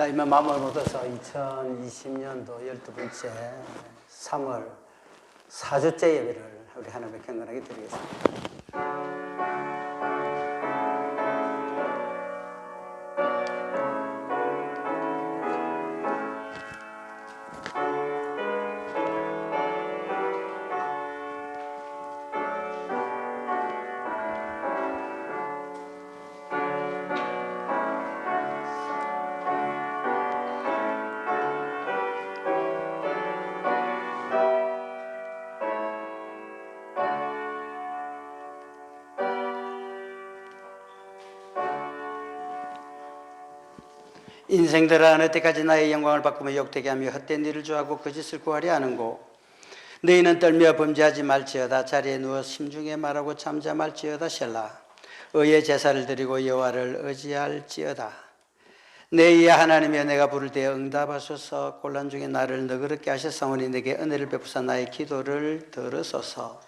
자, 이만 마음을 얻어서 2020년도 12번째 3월 4주째 예배를 우리 하나님께 경건하게 드리겠습니다. 인생들아 어느 때까지 나의 영광을 바꾸며 욕되게 하며 헛된 일을 좋아하고 거짓을 구하려 하는고 너희는 떨며 범죄하지 말지어다. 자리에 누워 심중에 말하고 잠자 말지어다. 셀라. 의의 제사를 드리고 여호와를 의지할지어다. 내 이하 하나님이여, 내가 부를 때 응답하소서. 곤란 중에 나를 너그럽게 하셨사오니 내게 은혜를 베푸사 나의 기도를 들으소서.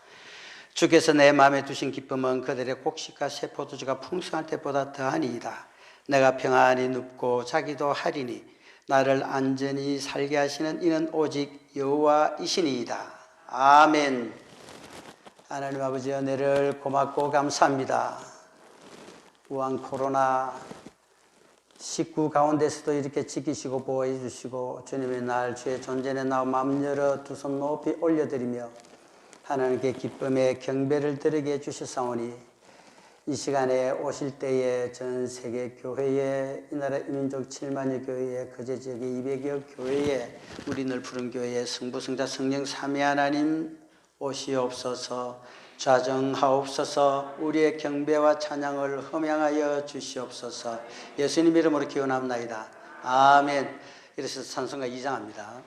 주께서 내 마음에 두신 기쁨은 그들의 곡식과 새 포도주가 풍성할 때보다 더하니이다. 내가 평안히 눕고 자기도 하리니 나를 안전히 살게 하시는 이는 오직 여호와이시니이다. 아멘. 하나님 아버지, 은혜를 고맙고 감사합니다. 우한 코로나 19 가운데서도 이렇게 지키시고 보호해 주시고 주님의 날 주의 존전에 나와 마음 열어 두 손 높이 올려드리며 하나님께 기쁨의 경배를 드리게 해주셨사오니 이 시간에 오실 때에 전 세계 교회에, 이 나라 이민족 7만여 교회에, 거제 지역의 200여 교회에, 우리 늘 푸른 교회에 성부, 성자, 성령 삼위 하나님 오시옵소서. 좌정하옵소서. 우리의 경배와 찬양을 흠양하여 주시옵소서. 예수님 이름으로 기원합나이다. 아멘. 이래서 찬송가 2장합니다.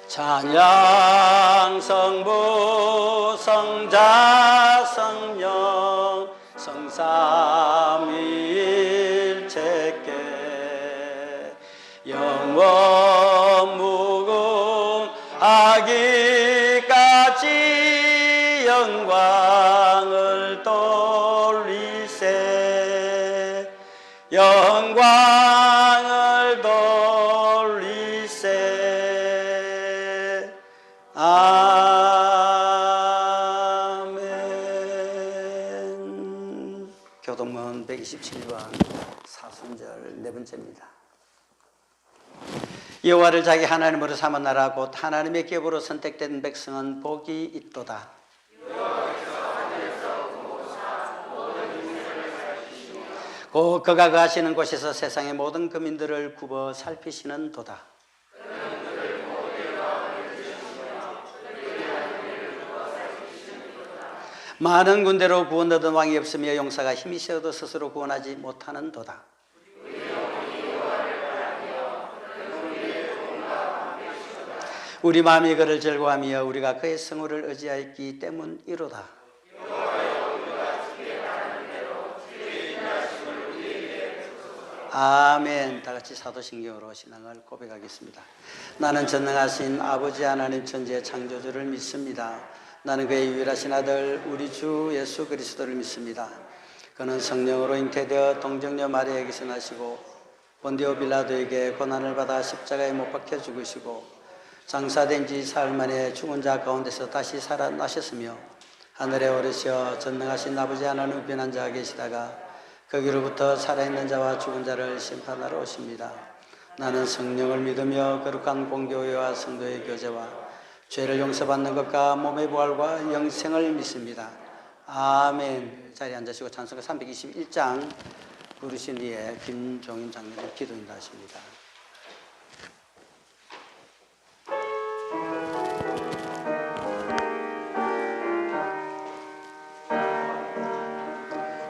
찬양 성부 성자 성령 성삼위일체께 영원 무궁하기까지 영광을 돌리세. 영광을 돌리세. 아멘. 교동문 127번 사순절 네 번째입니다. 여호와를 자기 하나님으로 삼은 나라 곧 하나님의 기업으로 선택된 백성은 복이 있도다. 곧 그가 거하시는 곳에서 세상의 모든 거민들을 굽어 살피시는 도다. 많은 군대로 구원 얻은 왕이 없으며 용사가 힘이 세어도 스스로 구원하지 못하는 도다. 우리 마음이 그를 즐거워하며 우리가 그의 성호를 의지하였기 때문이로다. 아멘. 다 같이 사도신경으로 신앙을 고백하겠습니다. 나는 전능하신 아버지 하나님 천지의 창조주를 믿습니다. 나는 그의 유일하신 아들 우리 주 예수 그리스도를 믿습니다. 그는 성령으로 잉태되어 동정녀 마리아에게서 나시고 본디오 빌라도에게 고난을 받아 십자가에 못 박혀 죽으시고 장사된 지 사흘 만에 죽은 자 가운데서 다시 살아나셨으며 하늘에 오르셔 전능하신 아버지 하나님 우편한 자가 계시다가 거기로부터 살아있는 자와 죽은 자를 심판하러 오십니다. 나는 성령을 믿으며 거룩한 공교회와 성도의 교제와 죄를 용서받는 것과 몸의 부활과 영생을 믿습니다. 아멘. 자리에 앉으시고 찬송가 321장 부르신 뒤에 김종인 장로님 기도 인도하십니다.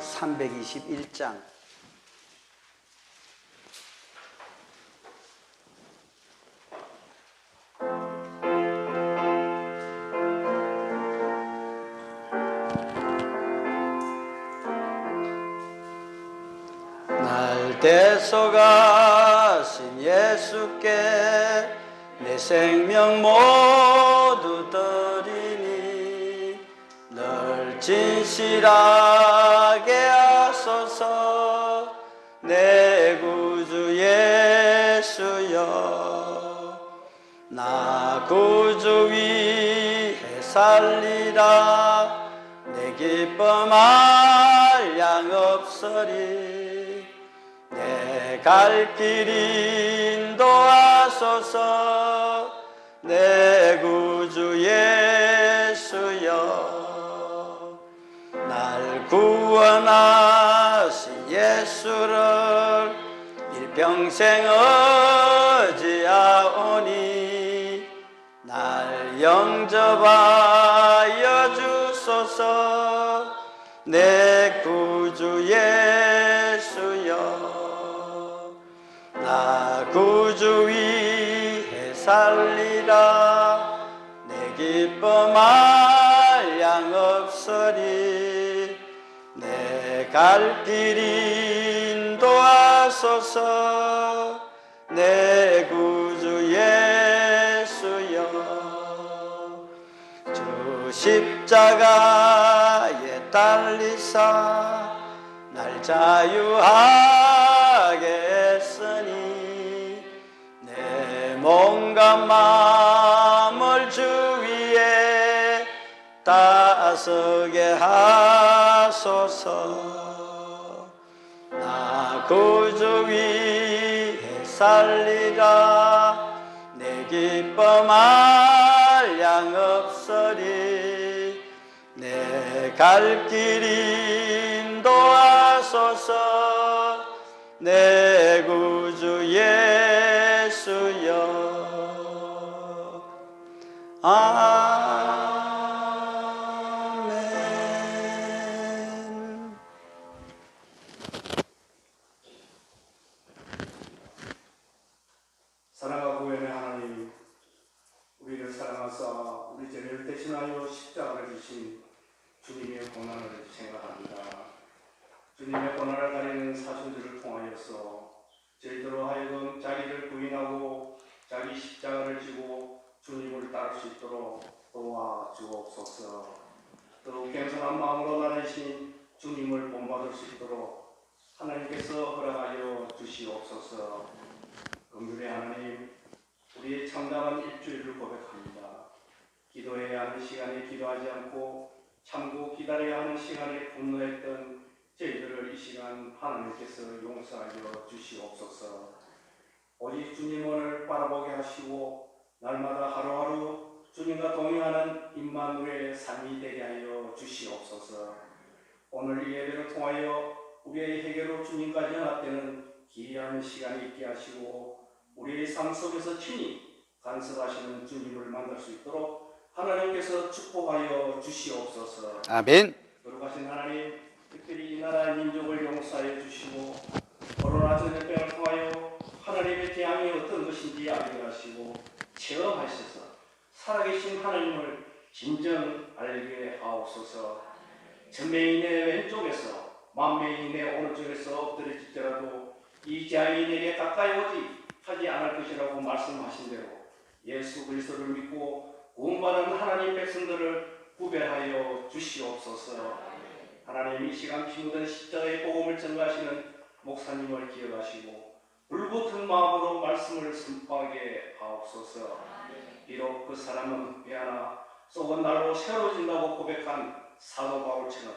(321장) 날 대속하신 예수께 내 생명 모두 드리니 널 진실하게 하게 하소서. 내 구주 예수여, 나 구주 위해 살리라. 내 기쁨 한량 없으리. 내 갈 길 인도하소서. 내 구주 예수여, 날 구원하신 예수를 일평생 의지하오니 날 영접하여 주소서. 내 구주 예수여, 나 구주 위해 살리라. 내 기쁨 한량 없으리. 내 갈 길 인도하소서. 내 구주 예수여, 주 십자가에 달리사 날 자유하게 했으니 내 몸과 마음을 주 위에 따서게 하소서. 나 구주 위해 살리라. 내 기쁨 한량 없으리. 내 갈 길 인도하소서. 내 구주 예수여. 아멘. 사랑하고 구원의 하나님, 우리를 사랑하사 우리 죄를 대신하여 십자가를 지신 주님의 고난을 생각합니다. 주님의 고난을 가리는 사순들을 통하여서 저희들로 하여금 자기를 부인하고 자기 십자가를 지고 주님을 따를 수 있도록 도와주옵소서. 또 겸손한 마음으로 나르신 주님을 본받을 수 있도록 하나님께서 허락하여 주시옵소서. 긍휼의 하나님, 우리의 참담한 일주일을 고백합니다. 기도해야 하는 시간에 기도하지 않고 참고 기다려야 하는 시간에 분노했던 저희들을 이 시간 하나님께서 용서하여 주시옵소서. 오직 주님을 바라보게 하시고 날마다 하루하루 주님과 동행하는 임마누엘의 삶이 되게 하여 주시옵소서. 오늘 이 예배를 통하여 우리의 회개로 주님까지 연합되는 기이한 시간이 있게 하시고 우리의 삶 속에서 친히 간섭하시는 주님을 만날 수 있도록 하나님께서 축복하여 주시옵소서. 아멘. 거룩하신 하나님, 특별히 이 나라의 민족을 용서하여 주시고 코로나 전염병을 통하여 하나님의 재앙이 어떤 것인지 알게 하시고 체험하셔서 살아계신 하나님을 진정 알게 하옵소서. 천매인의 왼쪽에서 만매인의 오른쪽에서 엎드려질지라도 이 재앙이 내게 가까이 오지 하지 않을 것이라고 말씀하신 대로 예수 그리스도를 믿고 구원받은 하나님 백성들을 구별하여 주시옵소서. 하나님, 이 시간 피 묻은 십자가의 복음을 전가하시는 목사님을 기억하시고 불붙은 마음으로 말씀을 선포하게 하옵소서. 비록 그 사람은 배하나 속은 날로 새로워진다고 고백한 사도 바울처럼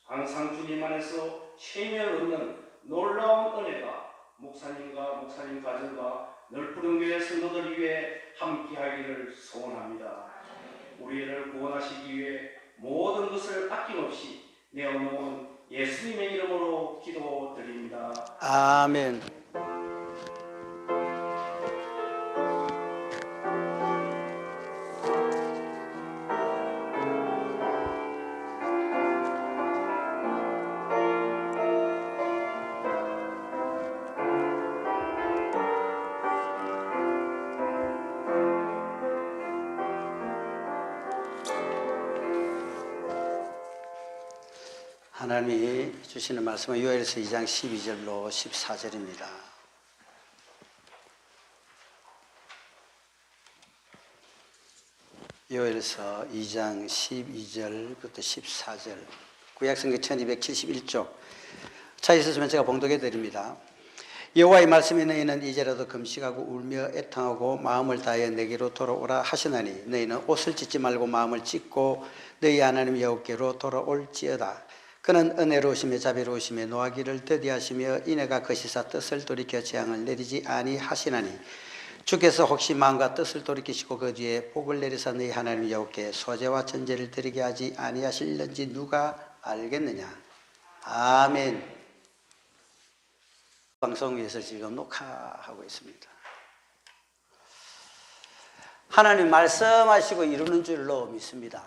항상 주님 안에서 쉼을 얻는 놀라운 은혜가 목사님과 목사님 가정과 넓은 교회 성도들 위해 함께하기를 소원합니다. 우리를 구원하시기 위해 모든 것을 아낌없이 내어놓은 예수님의 이름으로 기도드립니다. 아멘. 하나님이 주시는 말씀은 요엘서 2장 12절로 14절입니다. 요엘서 2장 12절부터 14절. 구약성경 1271쪽. 차 있으시면 제가 봉독해 드립니다. 여호와의 말씀이 너희는 이제라도 금식하고 울며 애통하고 마음을 다하여 내게로 돌아오라 하시나니 너희는 옷을 찢지 말고 마음을 찢고 너희 하나님 여호와께로 돌아올지어다. 그는 은혜로우시며 자비로우시며 노하기를 더디하시며 이내가 거시사 뜻을 돌이켜 재앙을 내리지 아니하시나니 주께서 혹시 마음과 뜻을 돌이키시고 그 뒤에 복을 내리사 너희 하나님 여호와께 소제와 전제를 드리게 하지 아니하실는지 누가 알겠느냐. 아멘. 방송국에서 지금 녹화하고 있습니다. 하나님 말씀하시고 이루는 줄로 믿습니다.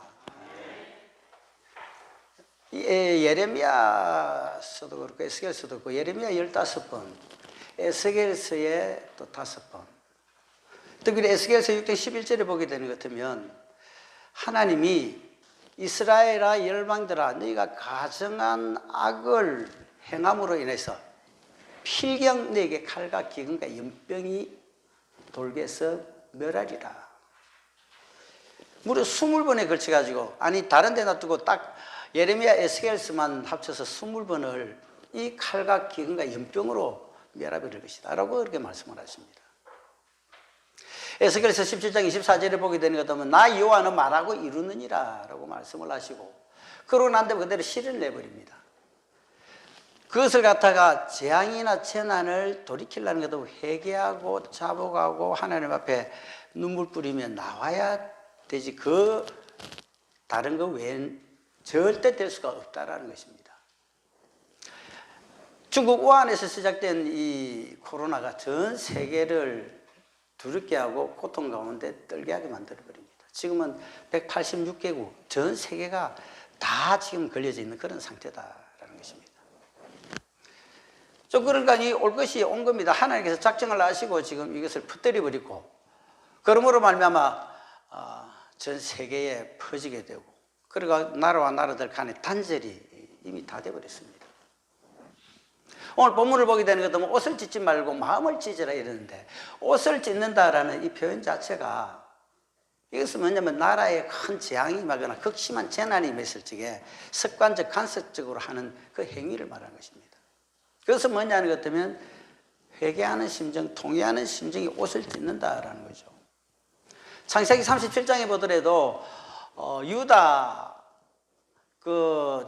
예레미야서도 그렇고 에스겔서도 그렇고 예레미야 15번, 에스겔서에 또 5번. 특별히 에스겔서 6장 11절에 보게 되는 것 같으면 하나님이 이스라엘아 열방들아 너희가 가정한 악을 행함으로 인해서 필경 너에게 칼과 기근과 연병이 돌게 해서 멸하리라. 무려 20번에 걸쳐가지고, 아니 다른 데 놔두고 딱 예레미야 에스겔서만 합쳐서 20번을 이 칼과 기근과 연병으로 멸하버릴 것이다 라고 그렇게 말씀을 하십니다. 에스겔서 17장 24절에 보게 되는 것 같으면 나 여호와는 말하고 이루느니라 라고 말씀을 하시고, 그러고 난 다음에 그대로 실을 내버립니다. 그것을 갖다가 재앙이나 재난을 돌이키려는 것도 회개하고 자복하고 하나님 앞에 눈물 뿌리며 나와야 되지, 그 다른 거 외엔 절대 될 수가 없다라는 것입니다. 중국 우한에서 시작된 이 코로나가 전 세계를 두렵게 하고 고통 가운데 떨게 하게 만들어버립니다. 지금은 186개국 전 세계가 다 지금 걸려져 있는 그런 상태다라는 것입니다. 그러니까 이 올 것이 온 겁니다. 하나님께서 작정을 하시고 지금 이것을 퍼뜨려 버리고, 그러므로 말미암아 전 세계에 퍼지게 되고, 그러니까 나라와 나라들 간의 단절이 이미 다 되어버렸습니다. 오늘 본문을 보게 되는 것도 옷을 찢지 말고 마음을 찢으라 이러는데, 옷을 찢는다라는 이 표현 자체가 이것은 뭐냐면 나라에 큰 재앙이 임하거나 극심한 재난이 임했을 적에 습관적 간섭적으로 하는 그 행위를 말하는 것입니다. 그것은 뭐냐는 것 같으면 회개하는 심정, 통회하는 심정이 옷을 찢는다라는 거죠. 창세기 37장에 보더라도 유다 그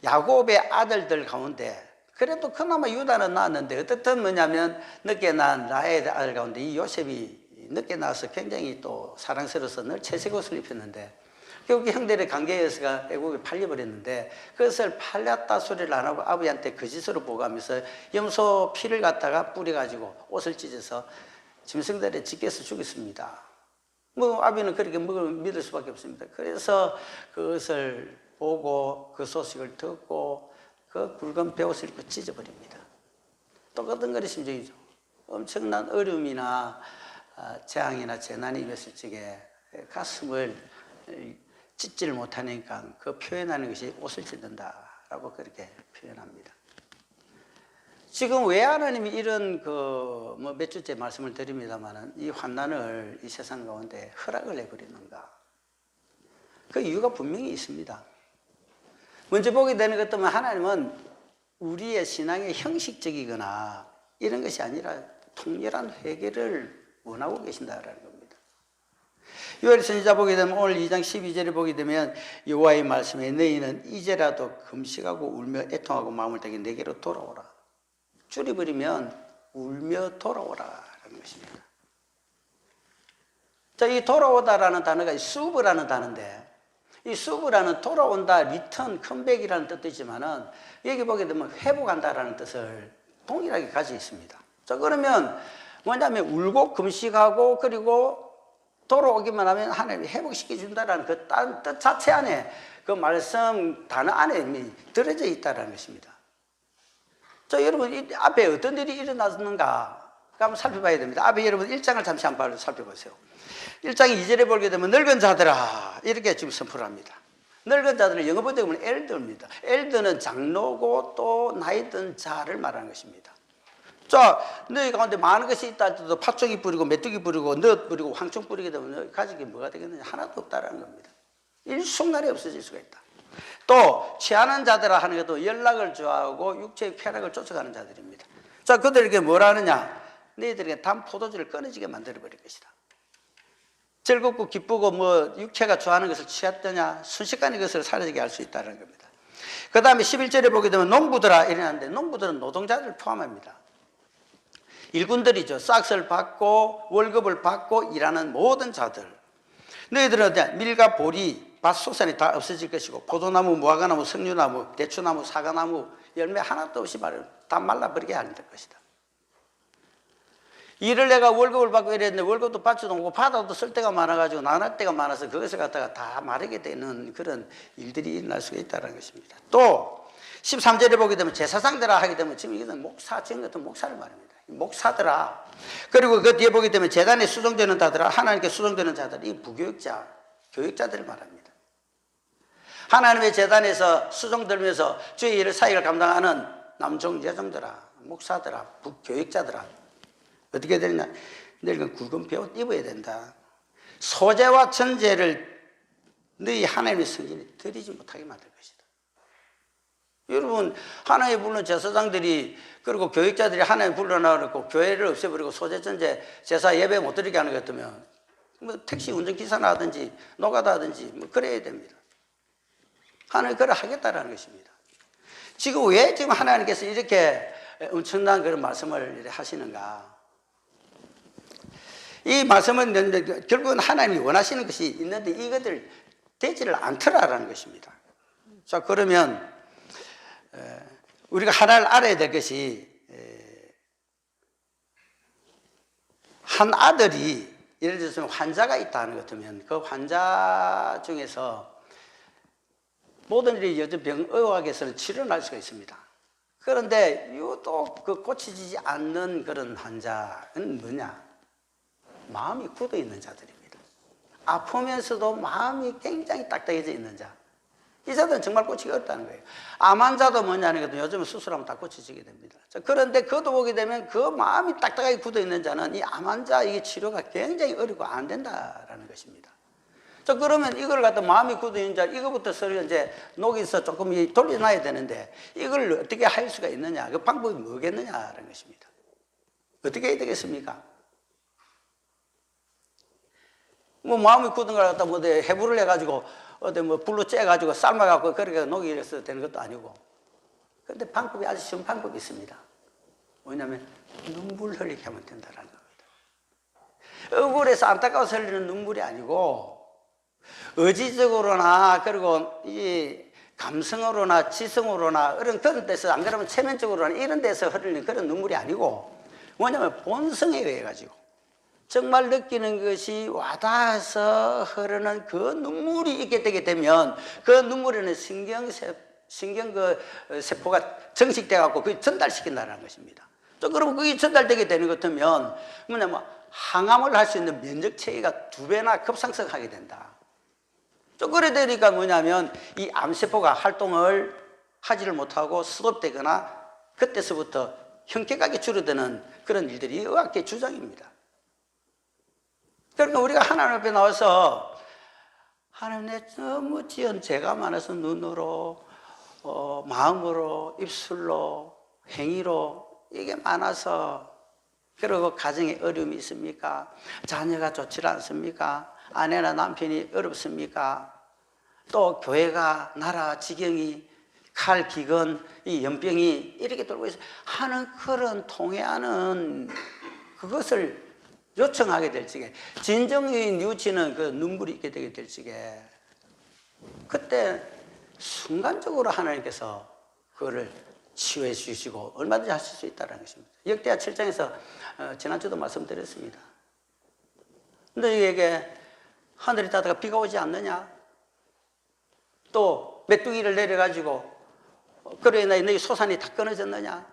야곱의 아들들 가운데 그래도 그나마 유다는 낳았는데 어떻든 뭐냐면 늦게 낳은 라헬의 아들 가운데 이 요셉이 늦게 낳아서 굉장히 또 사랑스러워서 늘 채색 옷을 입혔는데 결국 형들의 관계에서가 애국에 팔려버렸는데, 그것을 팔렸다 소리를 안 하고 아버지한테 거짓으로 보고하면서 염소 피를 갖다가 뿌려가지고 옷을 찢어서 짐승들에 찢겨서 죽였습니다. 아버지는 그렇게 믿을 수밖에 없습니다. 그래서 그것을 보고 그 소식을 듣고 그 굵은 베옷을 입고 찢어버립니다. 똑같은 거리 심정이죠. 엄청난 어려움이나 재앙이나 재난이 임했을 적에 가슴을 찢지를 못하니까 그 표현하는 것이 옷을 찢는다라고 그렇게 표현합니다. 지금 왜 하나님이 이런 몇 주째 말씀을 드립니다만은 이 환난을 이 세상 가운데 허락을 해버리는가? 그 이유가 분명히 있습니다. 먼저 보게 되는 것 같으면 하나님은 우리의 신앙의 형식적이거나 이런 것이 아니라 통렬한 회개를 원하고 계신다라는 겁니다. 요엘 선지자 보게 되면 오늘 2장 12절에 보게 되면 여호와의 말씀에 너희는 이제라도 금식하고 울며 애통하고 마음을 다하여 내게로 돌아오라. 줄여버리면 울며 돌아오라라는 것입니다. 자, 이 돌아오다라는 단어가 수브라는 단어인데, 이 수브라는 돌아온다, 리턴, 컴백이라는 뜻도 있지만은 여기 보게 되면 회복한다라는 뜻을 동일하게 가지고 있습니다. 자, 그러면 뭐냐면 울고 금식하고 그리고 돌아오기만 하면 하나님이 회복시켜 준다라는 그 뜻 자체 안에, 그 말씀 단어 안에 이미 들어져 있다는 것입니다. 자, 여러분 이 앞에 어떤 일이 일어났는가 한번 살펴봐야 됩니다. 앞에 여러분 1장을 잠시 한번 살펴보세요. 1장 2절에 보게 되면 늙은 자들아 이렇게 지금 선포를 합니다. 늙은 자들은 영어 번역은 엘더입니다. 엘더는 장로고 또 나이 든 자를 말하는 것입니다. 자, 너희 가운데 많은 것이 있다 할때도 팥종이 뿌리고 메뚜기 뿌리고 넛 뿌리고 황충 뿌리게 되면 가진 게 뭐가 되겠느냐? 하나도 없다라는 겁니다. 일순간에 없어질 수가 있다. 또 취하는 자들아 하는 것도 연락을 좋아하고 육체의 쾌락을 쫓아가는 자들입니다. 자, 그들에게 뭐라 하느냐? 너희들에게 단 포도주를 끊어지게 만들어 버릴 것이다. 즐겁고 기쁘고 뭐 육체가 좋아하는 것을 취했더냐? 순식간에 그것을 사라지게 할 수 있다는 겁니다. 그 다음에 11절에 보게 되면 농부들아 이러는데, 농부들은 노동자들을 포함합니다. 일꾼들이죠. 싹을 받고 월급을 받고 일하는 모든 자들. 너희들은 밀과 보리, 밭소산이 다 없어질 것이고 포도나무, 무화과나무, 석류나무, 대추나무, 사과나무 열매 하나도 없이 다 말라버리게 할 것이다. 일을 내가 월급을 받고 이랬는데 월급도 받지도 않고 받아도 쓸 때가 많아가지고 나날 때가 많아서 그것을 갖다가 다 마르게 되는 그런 일들이 일어날 수가 있다는 것입니다. 또 13절에 보게 되면 제사장들아 하게 되면 지금 이것은 목사, 지금 같은 목사를 말합니다. 목사들아. 그리고 그 뒤에 보게 되면 제단에 수종되는 자들아, 하나님께 수종되는 자들, 이 부교육자, 교육자들을 말합니다. 하나님의 제단에서 수종들면서 주의 일을 사역을 감당하는 남종, 여종들아, 목사들아, 교육자들아, 어떻게 되느냐? 너희는 굵은 베옷 입어야 된다. 소재와 천재를 너희 하나님의 성전에 드리지 못하게 만들 것이다. 여러분, 하나님 부르는 제사장들이 그리고 교육자들이 하나님 불러나고 교회를 없애버리고 소재 천재 제사 예배 못 드리게 하는 것 같으면 뭐 택시 운전기사나 하든지 노가다 하든지 뭐 그래야 됩니다. 하나님 그걸 하겠다라는 것입니다. 지금 왜 지금 하나님께서 이렇게 엄청난 그런 말씀을 하시는가? 이 말씀은 결국은 하나님이 원하시는 것이 있는데 이것들 되지를 않더라라는 것입니다. 자, 그러면 우리가 하나를 알아야 될 것이, 한 아들이 예를 들어서 환자가 있다는 것 같으면 그 환자 중에서 모든 일이 요즘 병의학에서는 치료를 할 수가 있습니다. 그런데 유독 그 고쳐지지 않는 그런 환자는 뭐냐? 마음이 굳어 있는 자들입니다. 아프면서도 마음이 굉장히 딱딱해져 있는 자. 이 자들은 정말 고치기 어렵다는 거예요. 암 환자도 뭐냐는 것도 요즘은 수술하면 다 고쳐지게 됩니다. 자, 그런데 그것도 보게 되면 그 마음이 딱딱하게 굳어 있는 자는 이 암 환자 이게 치료가 굉장히 어렵고 안 된다라는 것입니다. 자, 그러면 이걸 갖다 마음이 굳어 있는 자, 이거부터 서로 이제 녹여서 조금 돌려놔야 되는데 이걸 어떻게 할 수가 있느냐? 그 방법이 뭐겠느냐라는 것입니다. 어떻게 해야 되겠습니까? 뭐 마음이 굳은 걸 갖다 뭐 해부를 해가지고 어디 뭐 불로 쬐가지고 삶아갖고 그렇게 녹여서 되는 것도 아니고. 그런데 방법이 아주 쉬운 방법이 있습니다. 뭐냐면 눈물 흘리게 하면 된다는 겁니다. 억울해서 안타까워서 흘리는 눈물이 아니고 의지적으로나 그리고 이 감성으로나 지성으로나 그런 데서, 안 그러면 체면적으로나 이런 데서 흐르는 그런 눈물이 아니고 뭐냐면 본성에 의해 가지고 정말 느끼는 것이 와닿아서 흐르는 그 눈물이 있게 되게 되면 그 눈물에는 신경 세포가 정식돼 갖고 그게 전달시킨다는 것입니다. 또 그러면 그게 전달되게 되는 것 같으면 뭐냐면 항암을 할 수 있는 면역 체계가 2배나 급상승하게 된다. 또 그래 되니까 뭐냐면 이 암세포가 활동을 하지를 못하고 스톱되거나 그때서부터 현격하게 줄어드는 그런 일들이 의학계 주장입니다. 그러니까 우리가 하나님 앞에 나와서 하나님, 내 너무 지은 죄가 많아서 눈으로 마음으로 입술로 행위로 이게 많아서, 그리고 가정에 어려움이 있습니까? 자녀가 좋지 않습니까? 아내나 남편이 어렵습니까? 또 교회가 나라 지경이 칼 기근 이 연병이 이렇게 돌고 있어 하는 그런 통해하는 그것을 요청하게 될 적에 진정의 뉘우치는 그 눈물이 있게 되게 될 적에 그때 순간적으로 하나님께서 그거를 치유해 주시고 얼마든지 하실 수 있다는 것입니다. 역대하 7장에서 지난주도 말씀드렸습니다. 너희에게 하늘이 닫아가 비가 오지 않느냐? 또 메뚜기를 내려가지고 그래 너희 소산이 다 끊어졌느냐?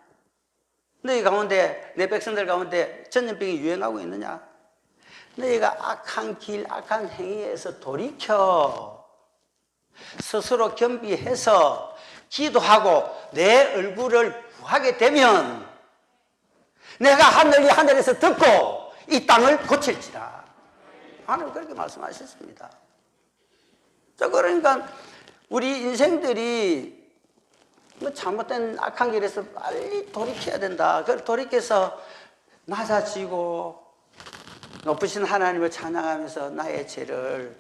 너희 가운데, 내 백성들 가운데 전염병이 유행하고 있느냐? 너희가 악한 길, 악한 행위에서 돌이켜 스스로 겸비해서 기도하고 내 얼굴을 구하게 되면 내가 하늘에서 듣고 이 땅을 고칠지라. 하나님 그렇게 말씀하셨습니다. 자, 그러니까 우리 인생들이 뭐 잘못된 악한 길에서 빨리 돌이켜야 된다. 그걸 돌이켜서 낮아지고 높으신 하나님을 찬양하면서 나의 죄를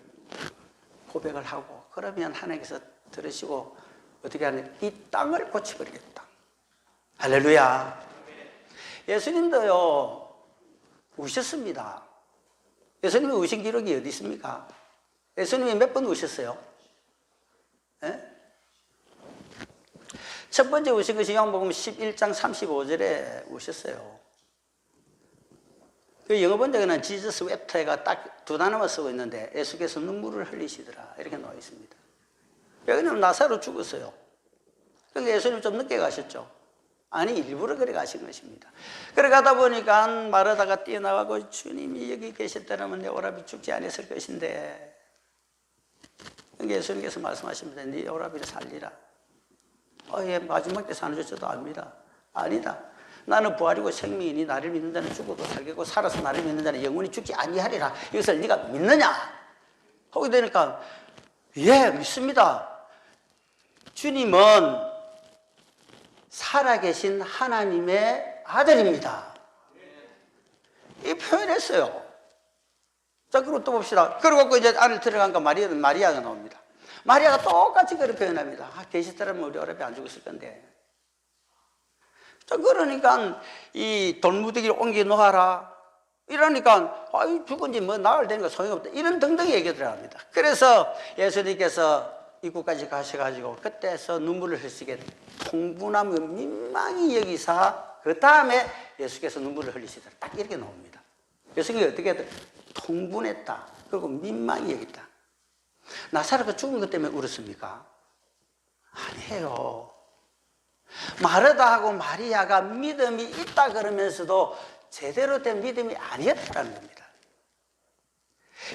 고백을 하고, 그러면 하나님께서 들으시고 어떻게 하느냐, 이 땅을 고쳐버리겠다. 할렐루야. 예수님도요 우셨습니다. 예수님이 우신 기록이 어디 있습니까? 예수님이 몇 번 우셨어요? 예? 첫 번째 우신 것이 요한복음 11장 35절에 우셨어요. 그 영어 번역에는 Jesus wept가 딱 두 단어만 쓰고 있는데 예수께서 눈물을 흘리시더라 이렇게 나와 있습니다. 여기는 나사로 죽었어요. 그러니까 예수님 좀 늦게 가셨죠. 아니, 일부러 그래 가신 것입니다. 그래 가다 보니까 마르다가 뛰어나가고, 주님이 여기 계셨다면 내 오라비 죽지 않았을 것인데. 그러니까 예수님께서 말씀하십니다. 네 오라비를 살리라. 예, 마지막 때 사는 줄도 압니다. 아니다. 나는 부활이고 생명이니 나를 믿는 자는 죽어도 살겠고 살아서 나를 믿는 자는 영원히 죽지 아니하리라. 이것을 네가 믿느냐? 하게 되니까 예, 믿습니다. 주님은 살아계신 하나님의 아들입니다. 이 표현했어요. 자, 그리고 또 봅시다. 그리고 이제 안을 들어가니까 마리아가 나옵니다. 마리아가 똑같이 그렇게 표현합니다. 계시더라면 우리 오라비 안 죽었을 건데. 자, 그러니까 이 돌무더기를 옮겨 놓아라. 이러니까 죽은 지 뭐 나흘 되니까 소용없다. 이런 등등 얘기를 합니다. 그래서 예수님께서 입구까지 가셔가지고 그때서 눈물을 흘리시게 통분함과 민망히 여기사 그 다음에 예수께서 눈물을 흘리시더라. 딱 이렇게 나옵니다. 예수님이 어떻게 했다? 통분했다. 그리고 민망히 여겼다. 나사로가 죽은 것 때문에 울었습니까? 아니에요. 마르다하고 마리아가 믿음이 있다 그러면서도 제대로 된 믿음이 아니었다는 겁니다.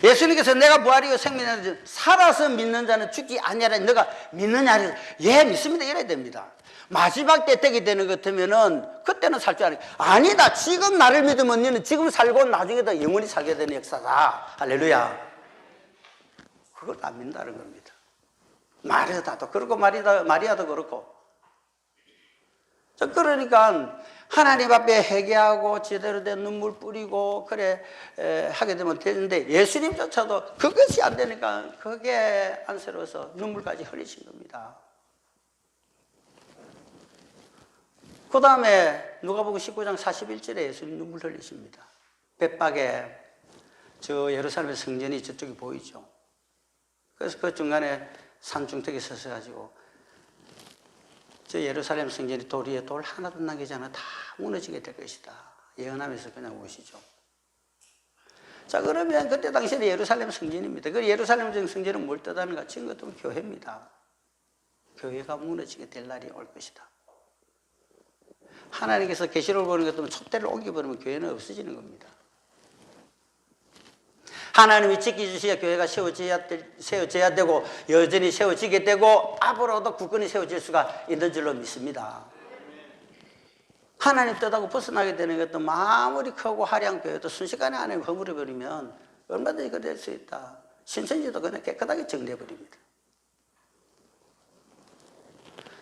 예수님께서 내가 부활이요 생명이라 살아서 믿는 자는 죽지 아니하라. 너가 믿느냐? 예, 믿습니다. 이래야 됩니다. 마지막 때 되게 되는 것 같으면은 그때는 살 줄 아니다. 지금 나를 믿으면 너는 지금 살고 나중에도 영원히 살게 되는 역사다. 할렐루야. 그걸 안 믿는다는 겁니다. 마르다도 그렇고 마리아도 그렇고. 그러니까 하나님 앞에 회개하고 제대로 된 눈물 뿌리고 그래 하게 되면 되는데 예수님조차도 그것이 안 되니까 그게 안쓰러워서 눈물까지 흘리신 겁니다. 그 다음에 누가복음 19장 41절에 예수님 눈물 흘리십니다. 벳박에 저 예루살렘 성전이 저쪽이 보이죠. 그래서 그 중간에 산중턱에 서서 가지고 저 예루살렘 성전이 돌 위에 돌 하나도 남기지 않아 다 무너지게 될 것이다 예언하면서 그냥 오시죠. 자, 그러면 그때 당시에 예루살렘 성전입니다. 그 예루살렘 성전은 뭘 뜻하는가? 지금 같으면 교회입니다. 교회가 무너지게 될 날이 올 것이다. 하나님께서 계시록을 보는 것 같으면 촛대를 옮겨버리면 교회는 없어지는 겁니다. 하나님이 지켜주셔야 교회가 세워져야 되고 여전히 세워지게 되고 앞으로도 굳건히 세워질 수가 있는 줄로 믿습니다. 하나님 뜻하고 벗어나게 되는 것도 아무리 크고 화려한 교회도 순식간에 안에 허물어버리면 얼마든지 그럴 수 있다. 신천지도 그냥 깨끗하게 정리해버립니다.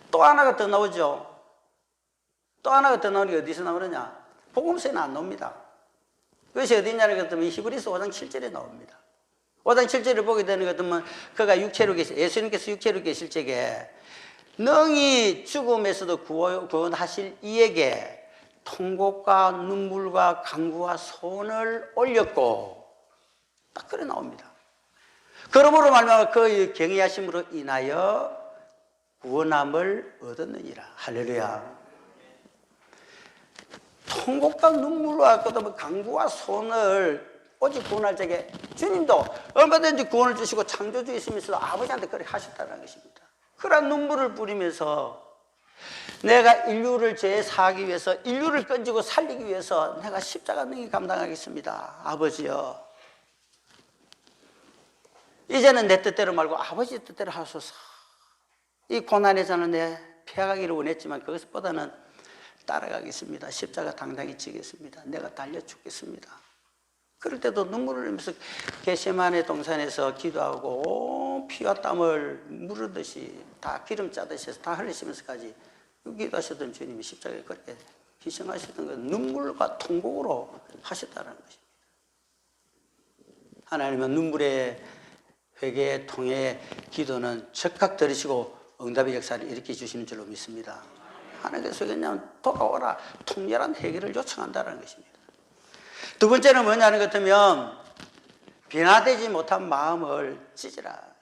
또 하나가 더 나오죠. 또 하나가 더 나오는 게 어디서 나오느냐? 복음서에는 안 나옵니다. 그것이 어디냐는 것 같으면 히브리서 5장 7절에 나옵니다. 5장 7절을 보게 되는 것 같으면 그가 육체로 예수님께서 육체로 계실 적에 능히 죽음에서도 구원하실 이에게 통곡과 눈물과 간구와 소원을 올렸고 딱 그래 나옵니다. 그러므로 말미암아 그 경외하심으로 인하여 구원함을 얻었느니라. 할렐루야. 통곡과 눈물과 간구와 소원을 오직 구원할 적에 주님도 얼마든지 구원을 주시고 창조주이시면서도 아버지한테 그렇게 하셨다는 것입니다. 그런 눈물을 뿌리면서 내가 인류를 죄에 사하기 위해서 인류를 건지고 살리기 위해서 내가 십자가 능히 감당하겠습니다. 아버지여, 이제는 내 뜻대로 말고 아버지 뜻대로 하소서. 이 고난의 잔을 내 피하기를 원했지만 그것보다는 따라가겠습니다. 십자가 당당히 지겠습니다. 내가 달려 죽겠습니다. 그럴 때도 눈물을 흘리면서 겟세마네 동산에서 기도하고 온 피와 땀을 무르듯이 다 기름 짜듯이 해서 다 흘리시면서까지 기도하셨던 주님이 십자가에 그렇게 희생하셨던 건 눈물과 통곡으로 하셨다는 것입니다. 하나님은 눈물의 회개의 통해 기도는 즉각 들으시고 응답의 역사를 일으켜 주시는 줄로 믿습니다. 하나님께서 그냥 돌아오라 통렬한 해결을 요청한다는 것입니다. 두 번째는 뭐냐는 것 같으면 변화되지 못한 마음을 찢으라.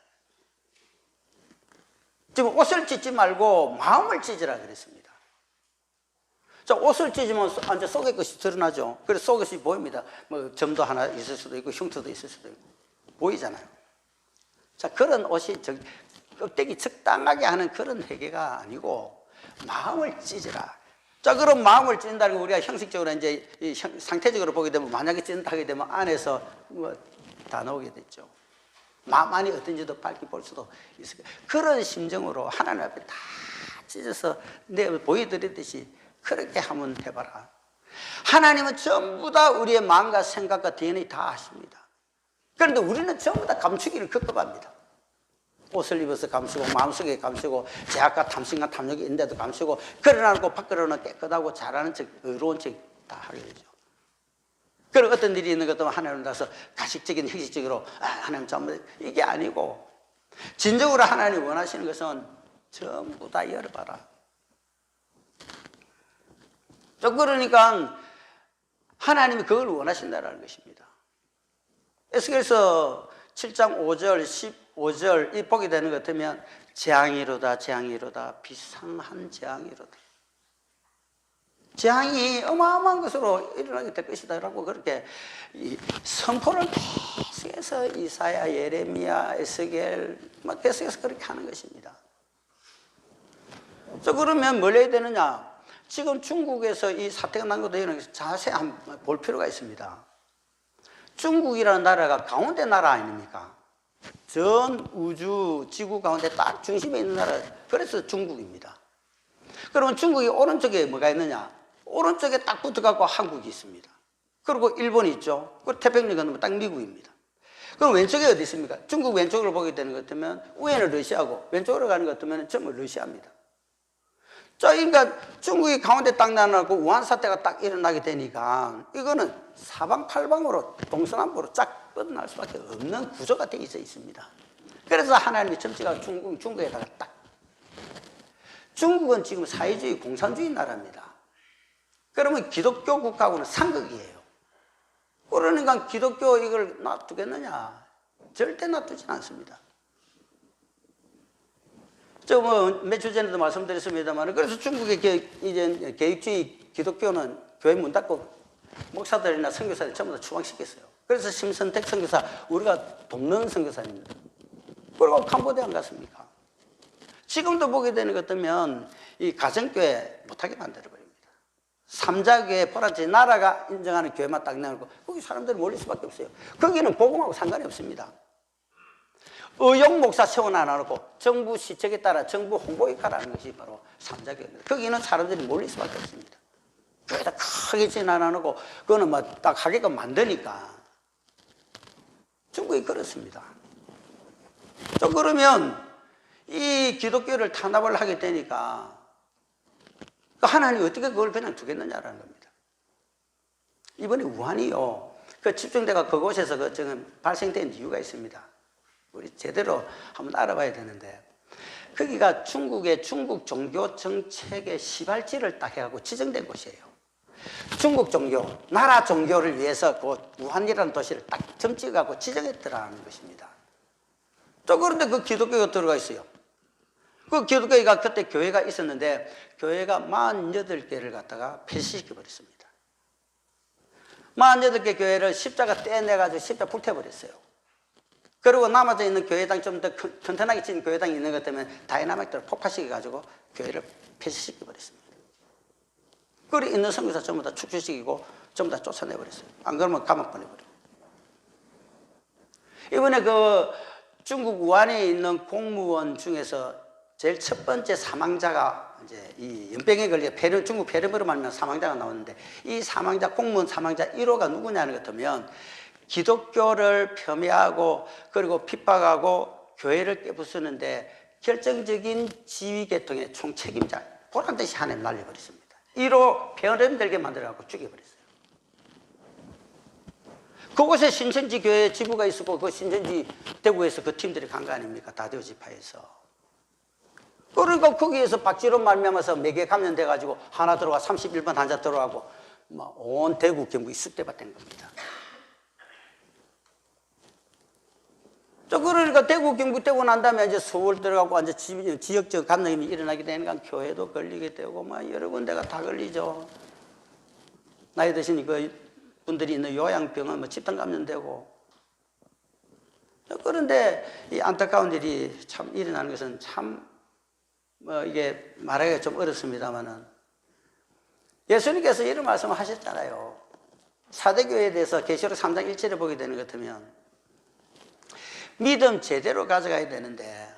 지금 옷을 찢지 말고 마음을 찢으라 그랬습니다. 자, 옷을 찢으면 이제 속의 것이 드러나죠. 그래서 속의 것이 보입니다. 뭐 점도 하나 있을 수도 있고 흉터도 있을 수도 있고 보이잖아요. 자, 그런 옷이 껍데기 적당하게 하는 그런 회개가 아니고 마음을 찢으라. 자, 그럼 마음을 찢는다는 거 우리가 형식적으로 이제 상태적으로 보게 되면 만약에 찢는다 하게 되면 안에서 뭐 다 나오게 됐죠. 마음 안이 어떤지도 밝게 볼 수도 있을 거예요. 그런 심정으로 하나님 앞에 다 찢어서 내가 보여드리듯이 그렇게 한번 해봐라. 하나님은 전부 다 우리의 마음과 생각과 DNA 다 아십니다. 그런데 우리는 전부 다 감추기를 급급합니다. 옷을 입어서 감추고 마음속에 감추고 제약과 탐심과 탐욕이 있는데도 감추고 그러나고 밖으로는 깨끗하고 잘하는 척 의로운 척 다 하려죠. 그리고 어떤 일이 있는 것도 하나님 나서 가식적인 형식적으로 하나님 잘못 이게 아니고 진정으로 하나님이 원하시는 것은 전부 다 열어봐라. 그러니까 하나님이 그걸 원하신다는 것입니다. 에스겔서 7장 5절 15절 이 보게 되는 것 같으면 재앙이로다 재앙이로다 비상한 재앙이로다. 재앙이 어마어마한 것으로 일어나게 될 것이다 라고 그렇게 선포를 계속해서 이사야, 예레미야, 에스겔 막 계속해서 그렇게 하는 것입니다. 그러면 뭘 해야 되느냐? 지금 중국에서 이 사태가 난 것도 자세히 한번 볼 필요가 있습니다. 중국이라는 나라가 가운데 나라 아닙니까? 전 우주 지구 가운데 딱 중심에 있는 나라, 그래서 중국입니다. 그러면 중국이 오른쪽에 뭐가 있느냐? 오른쪽에 딱 붙어갖고 한국이 있습니다. 그리고 일본이 있죠. 그리고 태평양 건너면 딱 미국입니다. 그럼 왼쪽에 어디 있습니까? 중국 왼쪽으로 보게 되는 것 같으면 위에는 러시아고 왼쪽으로 가는 것 같으면 전부 러시아입니다. 자, 그러니까 중국이 가운데 딱 나눠갖고 우한 사태가 딱 일어나게 되니까 이거는 사방팔방으로 동서남북으로 쫙 뻗어날 수밖에 없는 구조가 되어 있습니다. 그래서 하나님이 전체가 중국에다가 딱. 중국은 지금 사회주의 공산주의 나라입니다. 그러면 기독교 국가하고는 상극이에요. 그러니까 기독교 이걸 놔두겠느냐? 절대 놔두진 않습니다. 저 몇 주 전에도 말씀드렸습니다만, 그래서 중국의 이제 개혁주의 기독교는 교회 문 닫고 목사들이나 선교사들 전부 다 추방시켰어요. 그래서 심선택 선교사, 우리가 돕는 선교사입니다. 그리고 캄보디아 안 갔습니까? 지금도 보게 되는 것 같으면 이 가정교회 못하게 만들어버립니다. 삼자교회 보라지 나라가 인정하는 교회만 딱 내놓고 거기 사람들이 몰릴 수밖에 없어요. 거기는 복음하고 상관이 없습니다. 의용 목사 세워놔놓고 정부 시책에 따라 정부 홍보이카라는 것이 바로 삼자교회입니다. 거기는 사람들이 몰릴 수밖에 없습니다. 교회다 크게 지나놓고 그거는 뭐 딱 하게끔 만드니까 중국이 그렇습니다. 또 그러면 이 기독교를 탄압을 하게 되니까 하나님이 어떻게 그걸 그냥 두겠느냐라는 겁니다. 이번에 우한이요. 그 집중대가 그곳에서 그 지금 발생된 이유가 있습니다. 우리 제대로 한번 알아봐야 되는데, 거기가 중국의 중국 종교 정책의 시발지를 딱 해갖고 지정된 곳이에요. 중국 종교, 나라 종교를 위해서 그 우한이라는 도시를 딱 점 찍어갖고 지정했더라는 것입니다. 또 그런데 그 기독교가 들어가 있어요. 그 기독교가 그때 교회가 있었는데 교회가 48개를 갖다가 폐쇄시켜 버렸습니다. 48개 교회를 십자가 떼내가지고 십자가 불태워버렸어요. 그리고 남아져 있는 교회당 좀 더 튼튼하게 친 교회당이 있는 것 때문에 다이나믹들을 폭파시켜가지고 교회를 폐쇄시켜 버렸습니다. 그리고 있는 선교사 전부 다 축출시키고 전부 다 쫓아내버렸어요. 안 그러면 감옥 보내버려요. 이번에 그 중국 우한에 있는 공무원 중에서 제일 첫 번째 사망자가 이제 이 연병에 걸려 중국 폐렴으로 말미암아 사망자가 나왔는데, 이 사망자 공무원 사망자 1호가 누구냐는 것 같으면 기독교를 폄훼하고 그리고 핍박하고 교회를 깨부수는데 결정적인 지휘 계통의 총책임자 보란듯이 하나님 날려버렸습니다. 이로 배어름 들게 만들어갖고 죽여버렸어요. 그곳에 신천지 교회 지부가 있었고 그 신천지 대구에서 그 팀들이 간 거 아닙니까? 다대오 지파에서. 그러니까 거기에서 박지로 말미암아서 매개 감염돼가지고 하나 들어가 31번 환자 들어가고 온 대구 경북이 쑥대밭 된 겁니다. 그러니까 대구 경북 되고 난 다음에 이제 서울 들어가고 이제 지역적 감염이 일어나게 되니까 교회도 걸리게 되고 여러 군데가 다 걸리죠. 나이 드신 그 분들이 있는 요양병은 집단 감염되고. 그런데 이 안타까운 일이 참 일어나는 것은 참 이게 말하기가 좀 어렵습니다만은 예수님께서 이런 말씀을 하셨잖아요. 사대교회에 대해서 계시록 3장 1절에 보게 되는 것 같으면 믿음 제대로 가져가야 되는데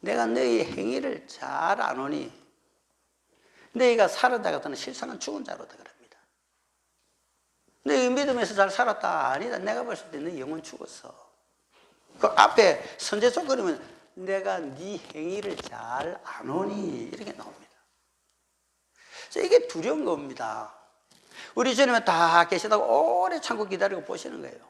내가 너희 행위를 잘 아노니 너희가 살았다가는 실상은 죽은 자로다 그럽니다. 너희 믿음에서 잘 살았다. 아니다. 내가 봤을 때 너희 영혼 죽었어. 그 앞에 선제속 그러면 내가 네 행위를 잘 아노니 이렇게 나옵니다. 그래서 이게 두려운 겁니다. 우리 주님은 다 계시다고 오래 참고 기다리고 보시는 거예요.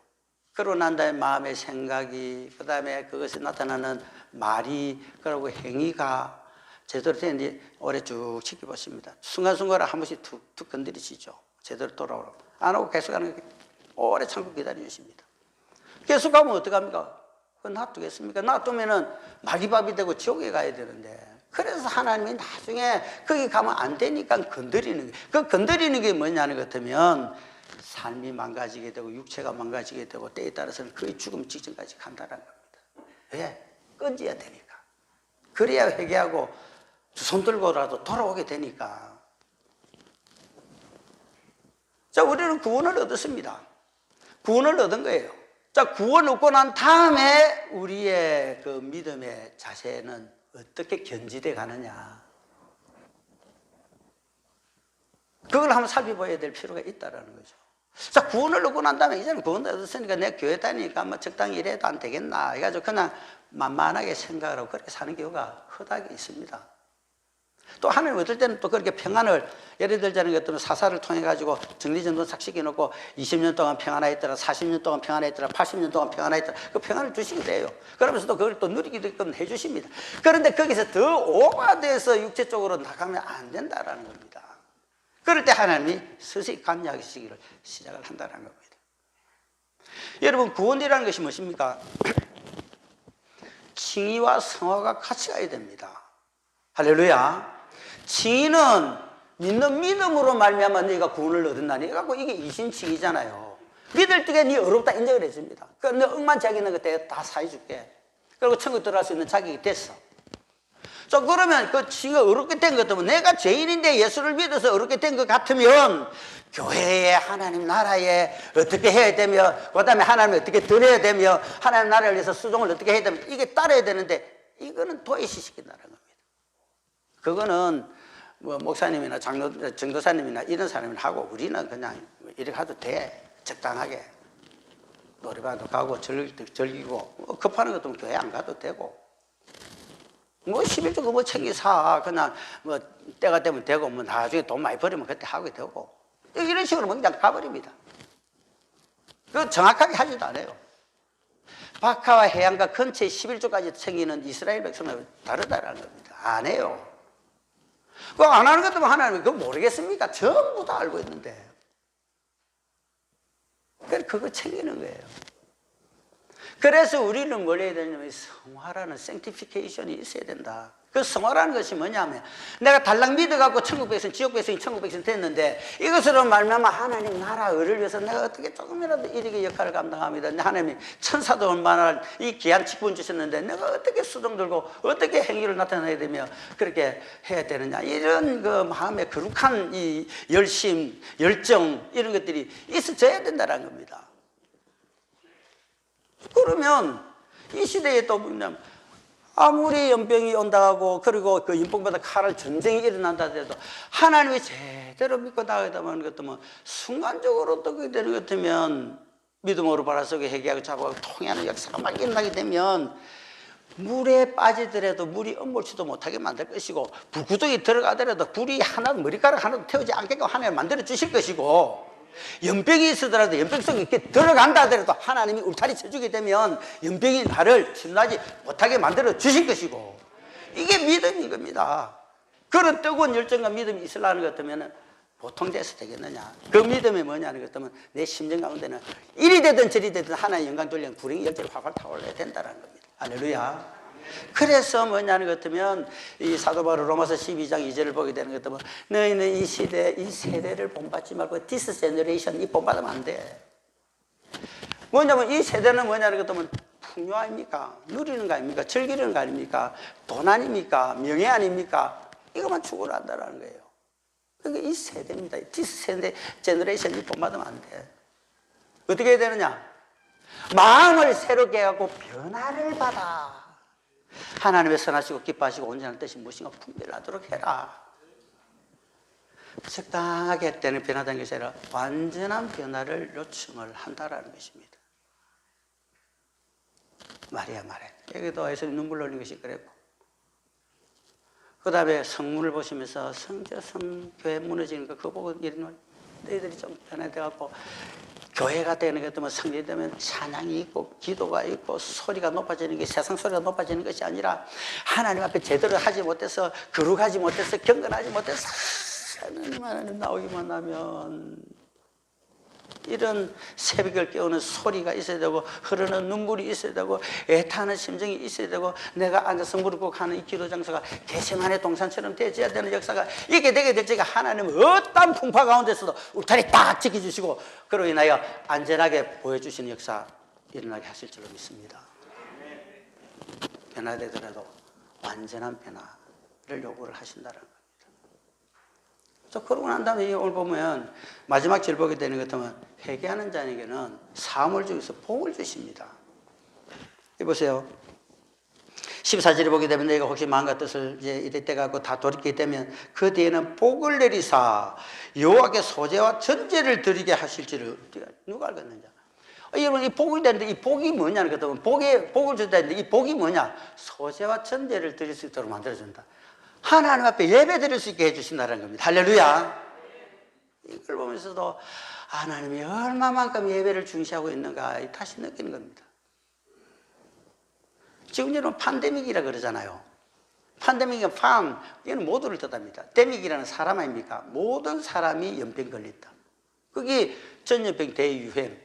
그러고 난 다음에 마음의 생각이, 그 다음에 그것에 나타나는 말이, 그리고 행위가 제대로 되는지 오래 쭉 지켜보십니다. 순간순간 한 번씩 툭툭 건드리시죠. 제대로 돌아오라고. 안 하고 계속 하는 게 오래 참고 기다려주십니다. 계속 가면 어떡합니까? 그건 놔두겠습니까? 놔두면은 마귀밥이 되고 지옥에 가야 되는데. 그래서 하나님이 나중에 거기 가면 안 되니까 건드리는 거예요. 그 건드리는 게 뭐냐는 것 같으면 삶이 망가지게 되고 육체가 망가지게 되고 때에 따라서는 거의 죽음 직전까지 간다는 겁니다. 왜? 끊어야 되니까. 그래야 회개하고 손 들고라도 돌아오게 되니까. 자, 우리는 구원을 얻었습니다. 구원을 얻은 거예요. 자, 구원 얻고 난 다음에 우리의 그 믿음의 자세는 어떻게 견지돼 가느냐. 그걸 한번 살펴봐야 될 필요가 있다는 거죠. 자, 구원을 얻고 난 다음에 이제는 구원을 얻었으니까 내가 교회 다니니까 적당히 이래도 안 되겠나 해가지고 그냥 만만하게 생각을 하고 그렇게 사는 경우가 허다하게 있습니다. 또 하나님 어떨 때는 또 그렇게 평안을, 예를 들자는 것들은 사사를 통해 가지고 정리정돈 싹 시켜놓고 20년 동안 평안하였더라, 40년 동안 평안하였더라, 80년 동안 평안하였더라, 그 평안을 주시게 돼요. 그러면서 또 그걸 또 누리게끔 해주십니다. 그런데 거기서 더 오버돼서 육체 쪽으로 나가면 안 된다라는 겁니다. 그럴 때 하나님이 서서히 감리하시기를 시작을 한다는 겁니다. 여러분, 구원이라는 것이 무엇입니까? 칭의와 성화가 같이 가야 됩니다. 할렐루야. 칭의는 믿는 믿음으로 말미암아 너희가 구원을 얻었나니, 그래갖고 이게 이신칭의잖아요. 믿을 때에 네 어렵다 인정을 해줍니다. 그러니까 너 억만치 있는 것 다 사해줄게. 그리고 천국 들어갈 수 있는 자격이 됐어. 자, 그러면 그 칭의가 어렵게 된 것 같으면, 내가 죄인인데 예수를 믿어서 어렵게 된 것 같으면 교회에, 하나님 나라에 어떻게 해야 되며, 그 다음에 하나님을 어떻게 드려야 되며, 하나님 나라를 위해서 수종을 어떻게 해야 되며, 이게 따라야 되는데 이거는 도외시시킨다는 겁니다. 그거는 뭐 목사님이나 전도사님이나 이런 사람이 하고, 우리는 그냥 이렇게 해도 돼. 적당하게 노래방도 가고 즐기고, 급하는 것도 교회 안 가도 되고, 뭐 11조 그거 챙기사 그냥 뭐 때가 되면 되고, 뭐 나중에 돈 많이 벌으면 그때 하게 되고, 이런 식으로 그냥 가버립니다. 그 정확하게 하지도 않아요. 박하와 해안가 근처에 11조까지 챙기는 이스라엘 백성은 다르다라는 겁니다. 안 해요. 그거 안 하는 것도 하나님이 그거 모르겠습니까? 전부 다 알고 있는데. 그거 챙기는 거예요. 그래서 우리는 뭘 해야 되냐면 성화라는 sanctification이 있어야 된다. 그 성화라는 것이 뭐냐면, 내가 달랑 믿어갖고 천국 백성, 지옥 백성이 천국 백성 됐는데, 이것으로 말미암아 하나님 나라 의를 위해서 내가 어떻게 조금이라도 이렇게 역할을 감당합니다. 하나님이 천사도 얼마나 이 귀한 직분 주셨는데 내가 어떻게 수동 들고 어떻게 행위를 나타내야 되며 그렇게 해야 되느냐, 이런 그 마음의 거룩한 이 열심, 열정, 이런 것들이 있어져야 된다는 겁니다. 그러면 이 시대에 또 뭐냐면, 아무리 연병이 온다고, 그리고 그 연봉보다 칼을 전쟁이 일어난다 해도 하나님이 제대로 믿고 나가다 보는 것도 뭐 순간적으로 또 그게 되는 것 같으면 믿음으로 바라 속에 회개하고 자복하고 통회하는 역사가 막 일어나게 되면 물에 빠지더라도 물이 엄몰치도 못하게 만들 것이고 불구덩이 들어가더라도 불이 하나도 머리카락 하나도 태우지 않게끔 하나님 만들어 주실 것이고 연병이 있으더라도 연병 속에 이렇게 들어간다 하더라도 하나님이 울타리 쳐주게 되면 연병이 나를 침노하지 못하게 만들어 주실 것이고 이게 믿음인 겁니다. 그런 뜨거운 열정과 믿음이 있으려는 것 같으면 보통 돼서 되겠느냐. 그 믿음이 뭐냐는 것 같으면 내 심정 가운데는 이리 되든 저리 되든 하나의 영광 돌리는 불행 열정이 활활 타올라야 된다는 겁니다. 할렐루야. 그래서 뭐냐는 것 같으면 이 사도 바울 로마서 12장 2절을 보게 되는 것 같으면 너희는 이 시대, 이 세대를 본받지 말고 this generation 이 본받으면 안 돼. 뭐냐면 이 세대는 뭐냐는 것 같으면 풍요 아닙니까? 누리는 거 아닙니까? 즐기는 거 아닙니까? 돈 아닙니까? 명예 아닙니까? 이것만 추구를 한다는 거예요. 그러니까 이 세대입니다. this generation 이 본받으면 안 돼. 어떻게 해야 되느냐? 마음을 새롭게 해갖고 변화를 받아. 하나님의 선하시고 기뻐하시고 온전한 뜻이 무엇인가 분별하도록 해라. 적당하게 했다는 변화된 것이 아니라 완전한 변화를 요청을 한다라는 것입니다. 말이야. 여기도 예수님 눈물 흘린 것이 그랬고 그 다음에 성문을 보시면서 성전 교회 무너지는 거 그거 보고 너희들이 좀 변화돼갖고 교회가 되는 것 때문에 성립되면 찬양이 있고 기도가 있고 소리가 높아지는 게 세상 소리가 높아지는 것이 아니라 하나님 앞에 제대로 하지 못해서 거룩하지 못해서 경건하지 못해서 하나님 나오기만 하면 이런 새벽을 깨우는 소리가 있어야 되고 흐르는 눈물이 있어야 되고 애타는 심정이 있어야 되고 내가 앉아서 무릎 꿇고 하는 이 기도 장소가 겟세마네 동산처럼 되어야 되는 역사가 이렇게 되게 될 적에 하나님은 어떤 풍파 가운데서도 울타리 딱 지켜주시고 그로 인하여 안전하게 보여주시는 역사 일어나게 하실 줄로 믿습니다. 변화되더라도 완전한 변화를 요구를 하신다는 겁니다. 그러고 난 다음에 오늘 보면 마지막 절 보게 되는 것 같으면 회개하는 자에게는 사함을 주셔서 복을 주십니다. 보세요. 14절에 보게 되면 내가 혹시 마음과 뜻을 이제 이럴 때 갖고 다 돌이키게 되면 그 뒤에는 복을 내리사 여호와께 소제와 전제를 드리게 하실지를 누가 알겠느냐. 여러분 이 복이 되는데 이 복이 뭐냐는 것 같으면 복을 준다는데 이 복이 뭐냐. 소제와 전제를 드릴 수 있도록 만들어준다. 하나님 앞에 예배 드릴 수 있게 해주신다는 겁니다. 할렐루야. 이걸 보면서도 하나님이 얼마만큼 예배를 중시하고 있는가 다시 느끼는 겁니다. 지금 여러분 팬데믹이라 그러잖아요. 팬데믹은 이건 모두를 뜻합니다. 데믹이라는 사람 아닙니까? 모든 사람이 연병 걸린다. 그게 전염병 대유행,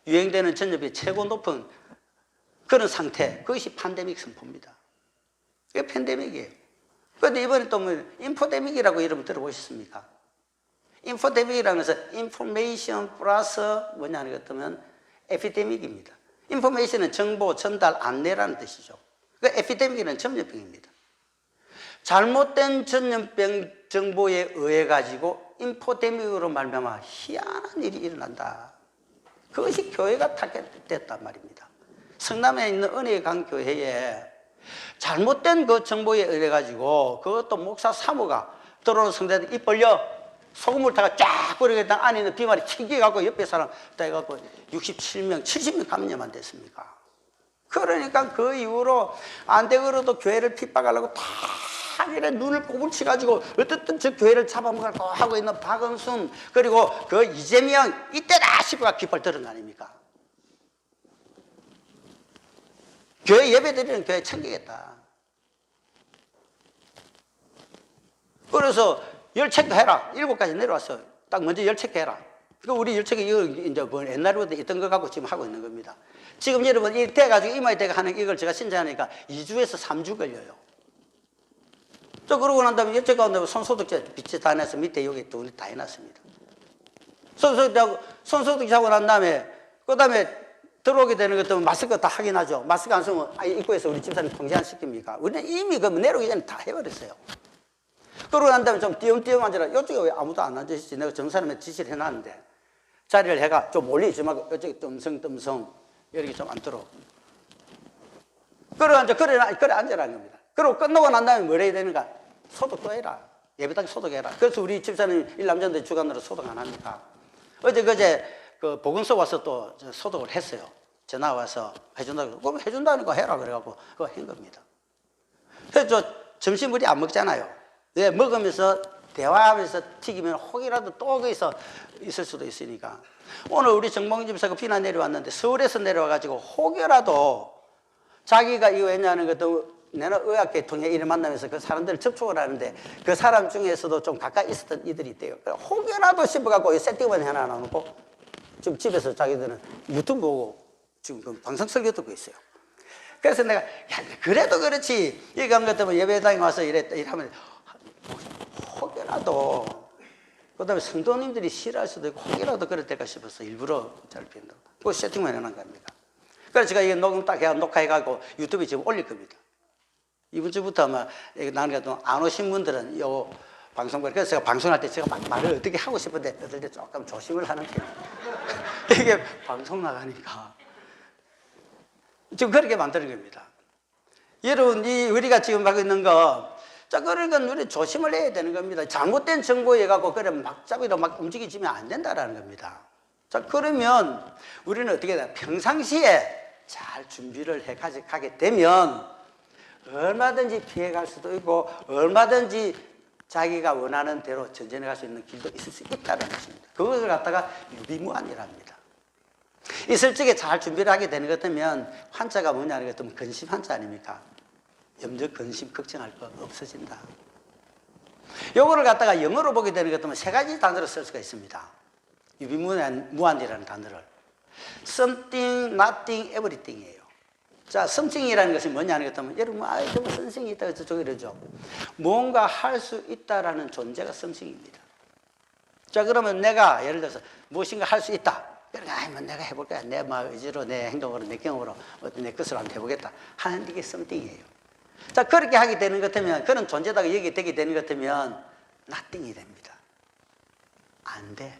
유행되는 전염병이 최고 높은 그런 상태, 그것이 팬데믹 선포입니다. 이게 팬데믹이에요. 그런데 이번에 또 뭐 인포데믹이라고 여러분 들어보셨습니까? 인포데믹이라는 것은 인포메이션 플러스 뭐냐 하는 것 같으면 에피데믹입니다. 인포메이션은 정보, 전달, 안내라는 뜻이죠. 그 에피데믹은 전염병입니다. 잘못된 전염병 정보에 의해 가지고 인포데믹으로 말미암아 희한한 일이 일어난다. 그것이 교회가 타겟됐단 말입니다. 성남에 있는 은혜의 강 교회에 잘못된 그 정보에 의해 가지고 그것도 목사 사모가 들어오는 성대한테 입 벌려 소금을 타가 쫙 뿌리겠다 안에 있는 비말이 튕겨갖고 옆에 사람 따해갖고 67명, 70명 감염만 됐습니까? 그러니까 그 이후로 안 되고도 교회를 핍박하려고 다 이런 눈을 꼬불치가지고 어떻든 저 교회를 잡아먹으려고 하고 있는 박은순 그리고 그 이재명 이때다 싶어가 깃발 들은 거 아닙니까? 교회 예배드리는 교회 챙기겠다. 그래서 열체크 해라. 7가지 내려왔어. 딱 먼저 열체크 해라. 그 우리 열체크 이거 이제 뭐 옛날부터 있던 거 갖고 지금 하고 있는 겁니다. 지금 여러분 이 돼가지고 이마에 대가 하는 이걸 제가 신청하니까 2주에서 3주 걸려요. 또 그러고 난 다음에 열체크 한 다음에 손소독제 빛이 다 내서 밑에 여기 또 다 해놨습니다. 손소독제 하고 난 다음에 그 다음에 들어오게 되는 것도 마스크 다 확인하죠. 마스크 안 쓰면 입구에서 우리 집사님 통제 안 시킵니까? 우리는 이미 그 내려오기 전에 다 해버렸어요. 그러고 난 다음에 좀 띄엄띄엄 앉아라. 이쪽에 왜 아무도 안 앉으시지? 내가 정사람에 지시를 해놨는데 자리를 해가 좀 멀리 있지 말고 이쪽에 뜸성뜸성 여기 좀 앉도록. 그래 앉으라는 겁니다. 그리고 끝나고 난 다음에 뭘 해야 되는가? 소독도 해라. 예배당 소독해라. 그래서 우리 집사님 일남전대 주관으로 소독 안 합니까? 어제 그제 그 보건소 와서 또 소독을 했어요. 전화 와서 해준다고. 그럼 해준다는 거 해라 그래갖고 그거 한 겁니다. 그래서 점심 우리 안 먹잖아요. 왜 먹으면서 대화하면서 튀기면 혹이라도 또 거기서 있을 수도 있으니까. 오늘 우리 정봉 집사가 비나 내려왔는데 서울에서 내려와가지고 혹여라도 자기가 이거 왜냐하는 것도 내가 의학계 통해 일을 만나면서 그 사람들을 접촉을 하는데 그 사람 중에서도 좀 가까이 있었던 이들이 있대요. 혹여라도 싶어갖고 세팅만 하나 놔놓고 지금 집에서 자기들은 유튜브 보고 지금 그 방송 설교 듣고 있어요. 그래서 내가 야 그래도 그렇지 이거 한 것 때문에 예배당에 와서 이러면 혹여라도 그다음에 성도님들이 싫어할 수도 있고 혹여라도 그럴 때가 싶어서 일부러 잘 핀다. 그거 세팅만 해놓은 겁니다. 그래서 제가 이거 녹음 딱 해 녹화해가지고 유튜브에 지금 올릴 겁니다. 이번 주부터 아마 나는 안 오신 분들은 요 방송 그래서 제가 방송할 때 제가 막 말을 어떻게 하고 싶은데 어떨 때 조금 조심을 하는 편이에요. 이게 방송 나가니까 지금 그렇게 만드는 겁니다. 여러분 우리가 지금 하고 있는 거 자, 그러니까 우리 조심을 해야 되는 겁니다. 잘못된 정보에 갖고 그래 막잡이로 막 움직이지면 안 된다라는 겁니다. 자, 그러면 우리는 어떻게 해야 돼? 평상시에 잘 준비를 해 가게 되면 얼마든지 피해갈 수도 있고 얼마든지 자기가 원하는 대로 전진해 갈 수 있는 길도 있을 수 있다는 것입니다. 그것을 갖다가 유비무환이랍니다. 있을 적에 잘 준비를 하게 되는 것 같으면 환자가 뭐냐는 것 같으면 근심 환자 아닙니까? 염려, 근심, 걱정할 거 없어진다. 요거를 갖다가 영어로 보게 되는 것 같으면 세 가지 단어로 쓸 수가 있습니다. 유비무환이라는 단어를. something, nothing, everything이에요. 자, something이라는 것이 뭐냐는 것 같으면 여러분, 정말 선생이 있다고 저쪽에 이러죠. 뭔가 할 수 있다라는 존재가 something입니다. 자, 그러면 내가 예를 들어서 무엇인가 할 수 있다. 그러니까 뭐 내가 해볼 거야. 내 의지로, 내 행동으로, 내 경험으로 내 것으로 한번 해보겠다 하는 게 something이에요. 자, 그렇게 하게 되는 것 같으면 그런 존재다가 여기 되게 되는 것 같으면 nothing이 됩니다. 안 돼.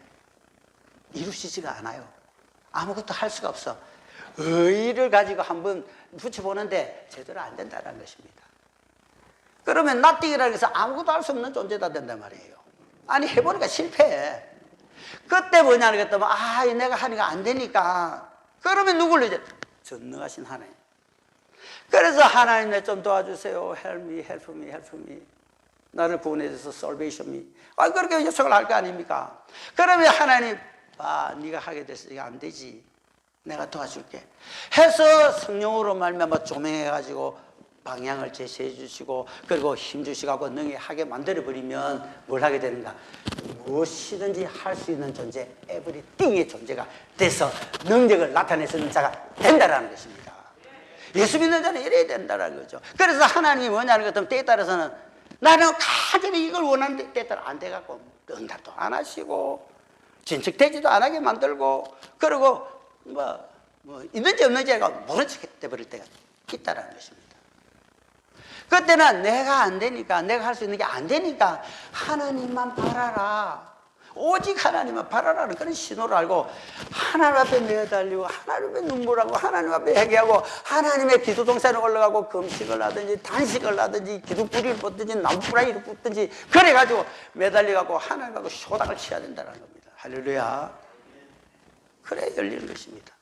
이루어지지가 않아요. 아무것도 할 수가 없어. 의의를 가지고 한번 붙여보는데 제대로 안 된다는 것입니다. 그러면 nothing이라는 것은 아무것도 할 수 없는 존재다 된단 말이에요. 아니 해보니까 실패해. 그때 뭐냐는 것 때문에 내가 하니까 안 되니까 그러면 누굴 이제 전능하신 하나님. 그래서 하나님 내 좀 도와주세요. Help me, help me, help me. 나를 구원해 주셔서 salvation me. 그렇게 요청을 할 거 아닙니까? 그러면 하나님 네가 하게 됐으니까 안 되지. 내가 도와줄게. 해서 성령으로 말미암아 조명해가지고 방향을 제시해 주시고 그리고 힘 주시고 능히 하게 만들어 버리면 뭘 하게 되는가? 무엇이든지 할 수 있는 존재, 에브리띵의 존재가 돼서 능력을 나타내는 자가 된다라는 것입니다. 예수 믿는 자는 이래야 된다는 거죠. 그래서 하나님이 뭐냐는 것 같으면 때에 따라서는 나는 간절히 이걸 원하는데 때에 따라 안 돼갖고 응답도 안 하시고 진척되지도 안 하게 만들고 그리고 뭐 있는지 없는지 해가 모른 척 해버릴 때가 있다라는 것입니다. 그때는 내가 안 되니까 내가 할 수 있는 게 안 되니까 하나님만 바라라. 오직 하나님만 바라라는 그런 신호를 알고 하나님 앞에 매달리고 하나님 앞에 눈물하고 하나님 앞에 회개하고 하나님의 기도 동산에 올라가고 금식을 하든지 단식을 하든지 기도 뿌리를 붓든지 나무뿌리를 붓든지 그래가지고 매달려가고 하나님하고 쇼당을 치어야 된다는 겁니다. 할렐루야. 그래 열리는 것입니다.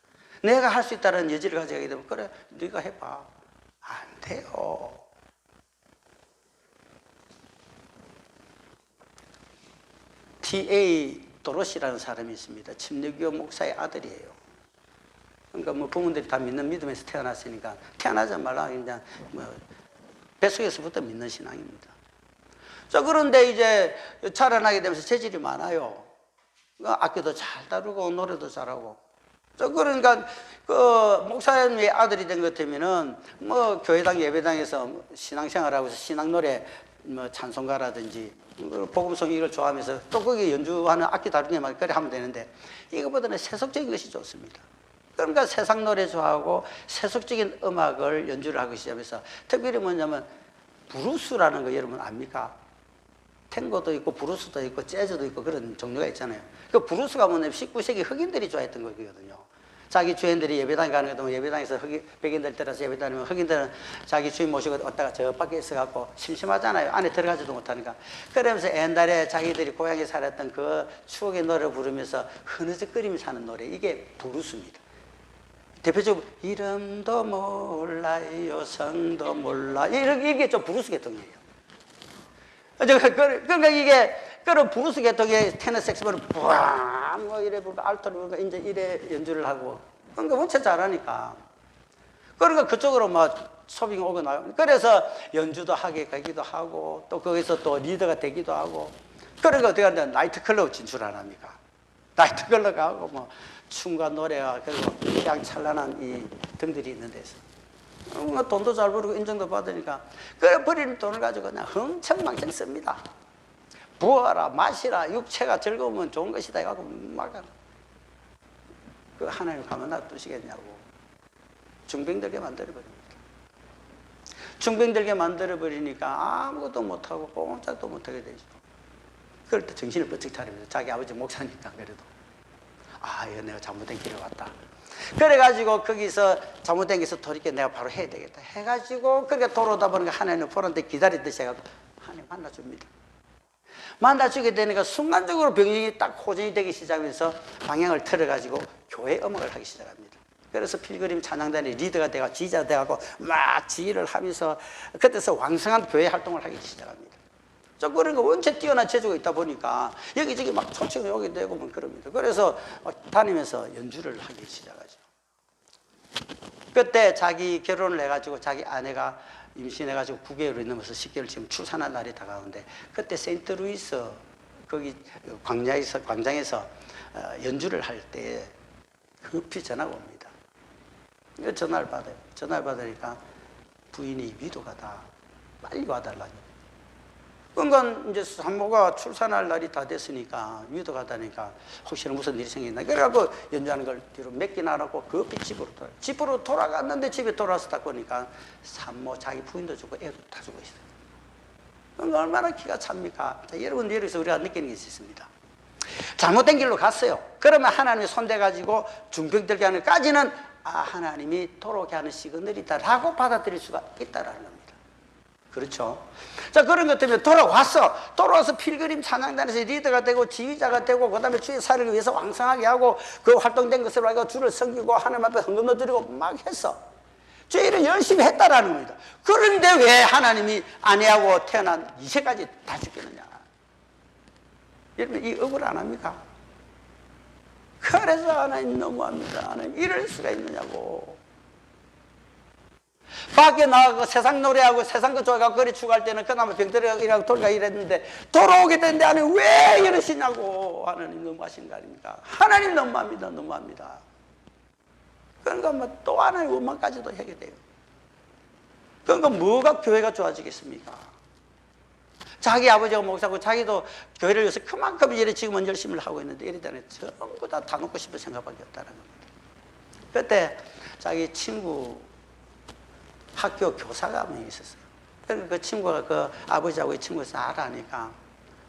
내가 할 수 있다는 여지를 가져가게 되면 그래 네가 해봐. 안 돼요. T.A. 도로시라는 사람이 있습니다. 침례교 목사의 아들이에요. 그러니까 뭐 부모들이 다 믿는 믿음에서 태어났으니까 태어나자마자 그냥 뱃속에서부터 믿는 신앙입니다. 자, 그런데 이제 자라나게 되면서 재질이 많아요. 악기도 잘 다루고 노래도 잘하고. 자, 그러니까 그 목사님의 아들이 된 것 같으면은 뭐 교회당 예배당에서 신앙생활하고 신앙 노래 뭐 찬송가라든지 복음송 이걸 좋아하면서 또 거기 연주하는 악기 다루기만 그래 하면 되는데 이거보다는 세속적인 것이 좋습니다. 그러니까 세상 노래 좋아하고 세속적인 음악을 연주를 하기 시작해서 특별히 뭐냐면 브루스라는 거 여러분 압니까? 탱고도 있고 브루스도 있고 재즈도 있고 그런 종류가 있잖아요. 그 브루스가 뭐냐면 19세기 흑인들이 좋아했던 거거든요. 자기 주인들이 예배당 가는 것도 예배당에서 백인들 따라서 예배당이면 흑인들은 자기 주인 모시고 왔다가 저 밖에 있어갖고 심심하잖아요. 안에 들어가지도 못하니까. 그러면서 옛날에 자기들이 고향에 살았던 그 추억의 노래를 부르면서 흐느적거리며 사는 노래, 이게 부르스입니다. 대표적으로 이름도 몰라요, 성도 몰라, 이게 좀 부르스 계통이에요. 그러니까 이게 그런 부르스 계통의 테너 색스폰을 뿌앙 뭐 이래 부르고 알토를 부르고 이제 이래 연주를 하고, 그러니까 원체 잘하니까. 그러니까 그쪽으로 막 소빙 오고 나요. 그래서 연주도 하게 가기도 하고, 또 거기서 또 리더가 되기도 하고. 그러니까 어떻게 하냐, 나이트 클럽 진출 안 합니까? 나이트 클럽 가고 뭐 춤과 노래와 그리고 그냥 찬란한 이 등들이 있는 데서 돈도 잘 벌고 인정도 받으니까 그 버리는 돈을 가지고 그냥 흥청망청 씁니다. 부어라, 마시라, 육체가 즐거우면 좋은 것이다 해가지고 막 그 하나님 가만 놔두시겠냐고 중병들게 만들어버립니다. 중병들게 만들어버리니까 아무것도 못하고 꼼짝도 못하게 되죠. 그럴 때 정신을 번쩍 차리면서 자기 아버지 목사니까 그래도 이거 내가 잘못된 길을 왔다. 그래가지고 거기서 잘못된 길에서 돌이켜 내가 바로 해야 되겠다 해가지고 그렇게 돌아오다 보니까 하나님은 보란데 기다리듯이 해가지고 하나님 만나줍니다. 만나주게 되니까 순간적으로 병력이 딱 호전이 되기 시작하면서 방향을 틀어가지고 교회 음악을 하기 시작합니다. 그래서 필그림 찬양단의 리더가 돼가 지휘자 돼가고 막 지휘를 하면서 그때서 왕성한 교회 활동을 하기 시작합니다. 저 그런 거 원체 뛰어난 재주가 있다 보니까 여기저기 막 초청이 오게 되고 뭐 그럽니다. 그래서 다니면서 연주를 하기 시작하죠. 그때 자기 결혼을 해가지고 자기 아내가 임신해가지고 9개월이 넘어서 10개월 지금 출산한 날이 다가오는데 그때 세인트루이스 거기 광장에서 연주를 할 때 급히 전화가 옵니다. 전화를 받아요. 전화를 받으니까 부인이 위도가다. 빨리 와달라니. 그러니까 이제 산모가 출산할 날이 다 됐으니까 위도가다니까 혹시나 무슨 일이 생겼나. 그래갖고 연주하는 걸 뒤로 맡기나 하고 급히 집으로 돌아갔는데 집에 돌아와서 딱 보니까 산모 자기 부인도 죽고 애도 다 죽어 있어요. 그러니까 얼마나 기가 찹니까? 자, 여러분 여기서 우리가 느끼는 것이 있습니다. 잘못된 길로 갔어요. 그러면 하나님이 손대가지고 중병들게 하는 까지는 하나님이 돌아오게 하는 시그널이 있다라고 받아들일 수가 있다라는 겁니다. 그렇죠? 자, 그런 것 때문에 돌아와서 필그림 찬양단에서 리더가 되고 지휘자가 되고 그 다음에 주의 사역을 위해서 왕성하게 하고 그 활동된 것으로 하고 주를 섬기고 하나님 앞에 헌금도 드리고 막 했어. 주의 일을 열심히 했다라는 겁니다. 그런데 왜 하나님이 아내하고 태어난 이세까지 다 죽겠느냐? 여러분 이 억울 안 합니까? 그래서 하나님 너무합니다. 하나님 이럴 수가 있느냐고. 밖에 나가고 세상 노래하고 세상 거 좋아하고 거리 추구할 때는 그나마 병들이라고 돌가 이랬는데 돌아오게 되는데 하나님 왜 이러시냐고. 하나님 너무하신 거 아닙니까? 하나님 너무합니다. 너무합니다. 그러니까 뭐 또 하나의 원망까지도 하게 돼요. 그러니까 뭐가 교회가 좋아지겠습니까? 자기 아버지가 목사고 자기도 교회를 위해서 그만큼 일에 지금은 열심히 하고 있는데 이래다니 전부 다 놓고 싶은 생각밖에 없다는 겁니다. 그때 자기 친구 학교 교사가 한 명 있었어요. 그러니까 그 친구가 그 아버지하고 이 친구가 잘 아니까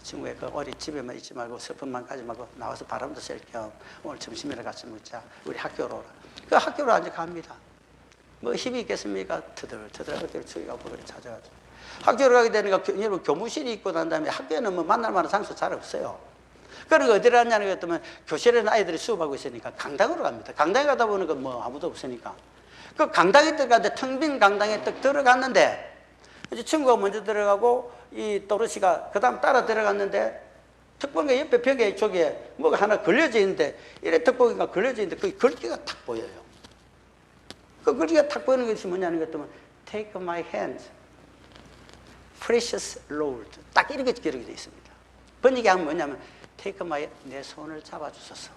친구의 그 어린 집에만 있지 말고 슬픔만 가지 말고 나와서 바람도 쐴 겸 오늘 점심이나 같이 먹자. 우리 학교로 오라. 그 학교로 앉아 갑니다. 뭐 힘이 있겠습니까? 터덜터덜 학교를 추기가고 그걸 찾아가지고. 학교를 가게 되니까 여러분 교무실이 있고 난 다음에 학교에는 뭐 만날 만한 장소 잘 없어요. 그러니까 어디를 갔냐는 것 같으면 교실에는 아이들이 수업하고 있으니까 강당으로 갑니다. 강당에 가다 보니까 뭐 아무도 없으니까. 그 강당에 들어갔는데 텅 빈 강당에 딱 들어갔는데 이제 친구가 먼저 들어가고 이 또르시가 그 다음 따라 들어갔는데 특보기가 옆에 벽에 쪽에 뭐가 하나 걸려져 있는데 이래 특보기가 걸려져 있는데 그 글귀가 탁 보여요. 그 글귀가 탁 보이는 것이 뭐냐는 것 같으면 Take my hand, precious Lord. 딱 이렇게 기록이 되어 있습니다. 번역하면 뭐냐면 Take my, 내 손을 잡아주소서.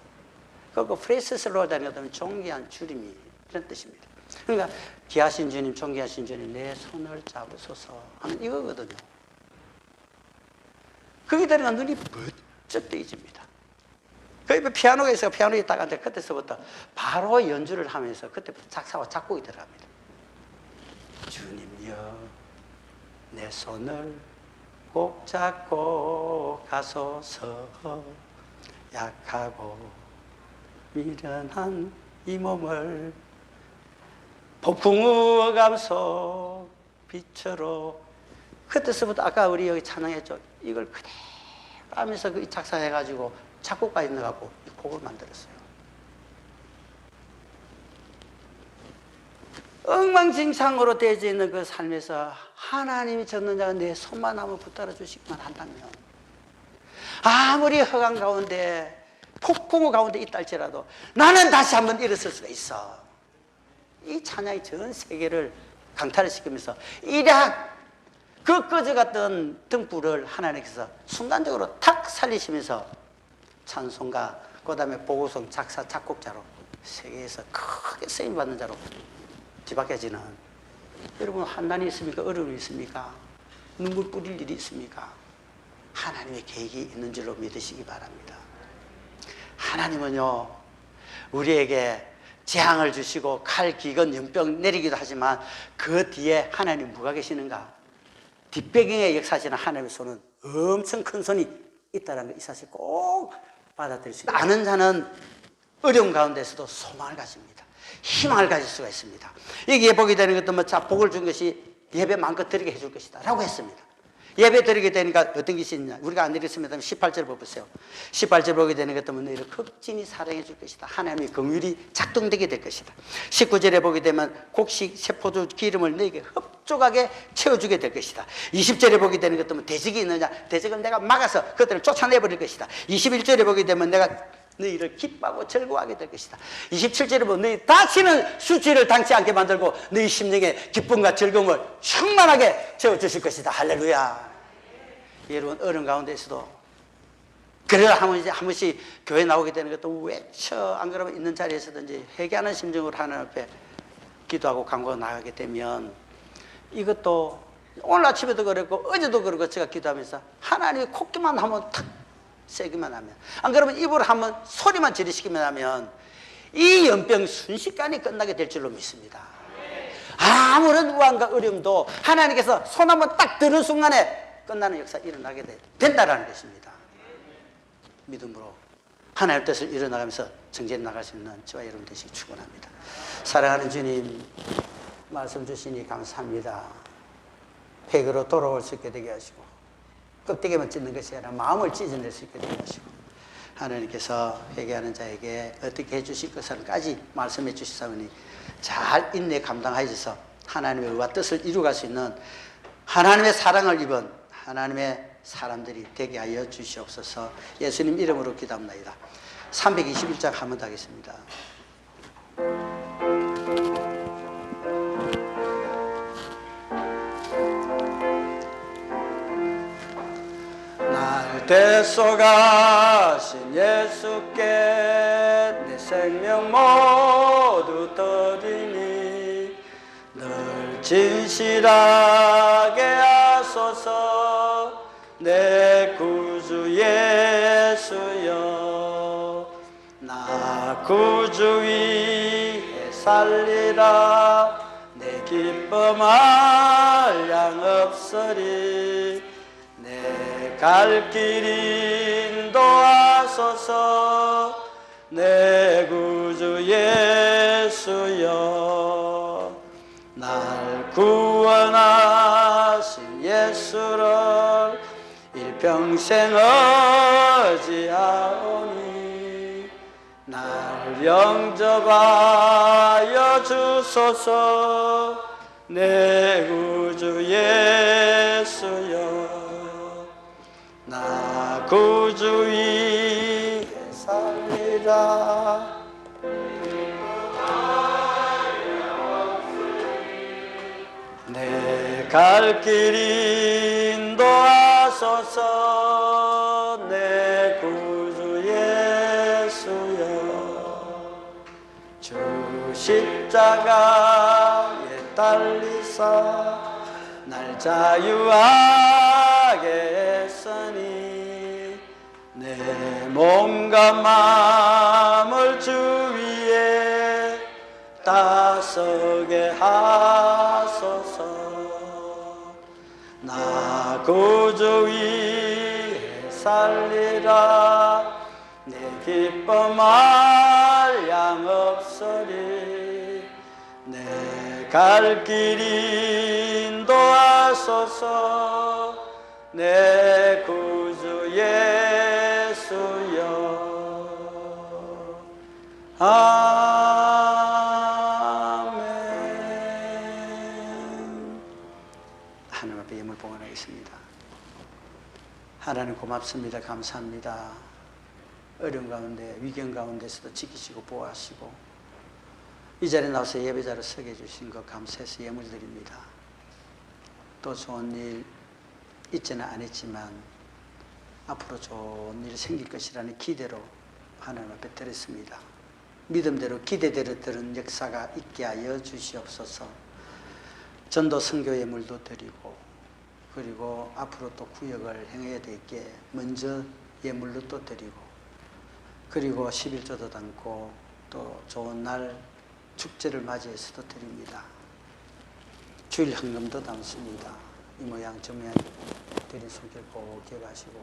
그리고 precious Lord 하는 것 같으면 존귀한 주님이 이런 뜻입니다. 그러니까 귀하신 주님, 존귀하신 주님, 내 손을 잡으소서 하는 이거거든요. 거기 들어가 눈이 번쩍 뜨이집니다. 그 옆에 피아노가 있어요. 피아노에 딱 앉아 그때서부터 바로 연주를 하면서 그때부터 작사와 작곡이 들어갑니다. 주님여 내 손을 꼭 잡고 가소서. 약하고 미련한 이 몸을 폭풍우 감속 빛으로. 그때서부터 아까 우리 여기 찬양했죠. 이걸 그대로 하면서 그 작사해가지고 작곡까지 넣어갖고 이 곡을 만들었어요. 엉망진창으로 되어져 있는 그 삶에서 하나님이 젖는 자가 내 손만 한번 붙들어 주시기만 한다면, 아무리 허강 가운데 폭풍우 가운데 있다 할지라도 나는 다시 한번 일어설 수가 있어. 이 찬양이 전 세계를 강탈을 시키면서 이략 그 꺼져갔던 등불을 하나님께서 순간적으로 탁 살리시면서 찬송가, 그 다음에 보고송 작사 작곡자로 세계에서 크게 쓰임받는 자로 뒤바뀌어지는, 여러분 환난이 있습니까? 어려움이 있습니까? 눈물 뿌릴 일이 있습니까? 하나님의 계획이 있는 줄로 믿으시기 바랍니다. 하나님은요, 우리에게 재앙을 주시고 칼, 기근, 연병 내리기도 하지만 그 뒤에 하나님 뭐가 계시는가? 뒷배경에 역사하시는 하나님의 손은 엄청 큰 손이 있다는 거, 이 사실 꼭 받아들일 수 있습니다. 아는 자는 어려움 가운데서도 소망을 가집니다. 희망을 가질 수가 있습니다. 여기에 보게 되는 것도 뭐, 자, 복을 준 것이 예배 마음껏 드리게 해줄 것이다 라고 했습니다. 예배 드리게 되니까 어떤 것이 있냐, 우리가 안 드렸습니다. 18절 보세요. 18절 보게 되는 것도 뭐, 너희를 극진히 사랑해 줄 것이다. 하나님의 긍휼이 작동되게 될 것이다. 19절에 보게 되면 곡식 세포주 기름을 너희에게 흡족하게 채워주게 될 것이다. 20절에 보게 되는 것도 뭐, 대적이 있느냐, 대적을 내가 막아서 그들을 쫓아내버릴 것이다. 21절에 보게 되면 내가 너희를 기뻐하고 즐거워하게 될 것이다. 27절에 보면 너희 다시는 수치를 당치 않게 만들고 너희 심령에 기쁨과 즐거움을 충만하게 채워주실 것이다. 할렐루야. 여러분, 어려운 가운데서도 그래야 한 번씩 교회 나오게 되는 것도 외쳐, 안 그러면 있는 자리에서든지 회개하는 심정으로 하나님 앞에 기도하고 간구하고 나가게 되면, 이것도 오늘 아침에도 그랬고 어제도 그렇고 제가 기도하면서 하나님이 콧기만 한번 탁 세기만 하면, 안 그러면 입으로 한번 소리만 지르시기만 하면 이 연병 순식간에 끝나게 될 줄로 믿습니다. 아무런 우환과 어려움도 하나님께서 손 한번 딱 드는 순간에 끝나는 역사 일어나게 된다라는 것입니다. 믿음으로 하나님의 뜻을 이뤄나가면서 정죄해 나갈 수 있는 저와 여러분 되시기 축원합니다. 사랑하는 주님, 말씀 주시니 감사합니다. 폐교로 돌아올 수 있게 되게 하시고, 껍데기만 찢는 것이 아니라 마음을 찢어낼 수 있게 되게 하시고, 하나님께서 회개하는 자에게 어떻게 해주실 것을까지 말씀해 주시사오니 잘 인내 감당하셔서 하나님의 의와 뜻을 이루어갈 수 있는 하나님의 사랑을 입은 하나님의 사람들이 되게 하여 주시옵소서. 예수님 이름으로 기도합니다. 321장 한 번 더 하겠습니다. 날 대속하신 예수께 내 생명 모두 드리니 늘 진실하게 하소서. 내 구주 예수여, 나 구주 위에 살리라. 내 기쁨 한량 없으리. 내 갈 길 인도하소서. 내 구주 예수여, 날 구원하신 예수를 일평생 의지하오니 날 영접하여 주소서. 내 구주 예수여, 나 구주 위에 살리라. 내 갈 길 인도하소서. 내 구주 예수여, 주 십자가에 달리사 날 자유하게 했으니 내 몸과 마음을 주 위에 다서게 하소서. 나 구주 위에 살리라. 내 기쁨 알야 소망 없으리 내 갈 길 인도하소서 내 구주 예수여 아멘. 하나님 앞에 예물 봉헌하겠습니다. 하나님 고맙습니다. 감사합니다. 어려운 가운데 위경 가운데서도 지키시고 보호하시고 이 자리에 나와서 예배자로 서게 해주신 것 감사해서 예물 드립니다. 또 좋은 일 있지는 않았지만 앞으로 좋은 일 생길 것이라는 기대로 하나님 앞에 드렸습니다. 믿음대로 기대대로 드는 역사가 있게 하여 주시옵소서. 전도 선교 예물도 드리고 그리고 앞으로 또 구역을 행해야 되겠기에 먼저 예물로 또 드리고 그리고 11조도 담고 또 좋은 날 축제를 맞이해서도 드립니다. 주일 헌금도 담습니다. 이 모양 저 모양 드린 손길 꼭 기억하시고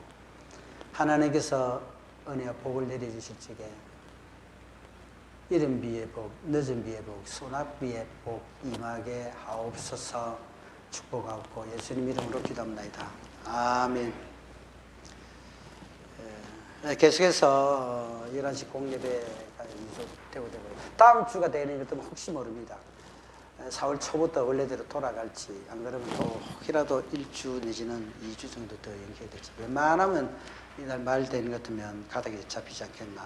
하나님께서 은혜와 복을 내려주실 적에 이른 비의 복, 늦은 비의 복, 소낙비의 복 임하게 하옵소서. 축복하고 예수님 이름으로 기도합니다. 아멘. 계속해서 11시 공예배가 되고 다음 주가 되는 것도 혹시 모릅니다. 4월 초부터 원래대로 돌아갈지 안 그러면 또 혹이라도 1주 내지는 2주 정도 더 연기될지 웬만하면 이날 말 되는 것 같으면 가닥이 잡히지 않겠나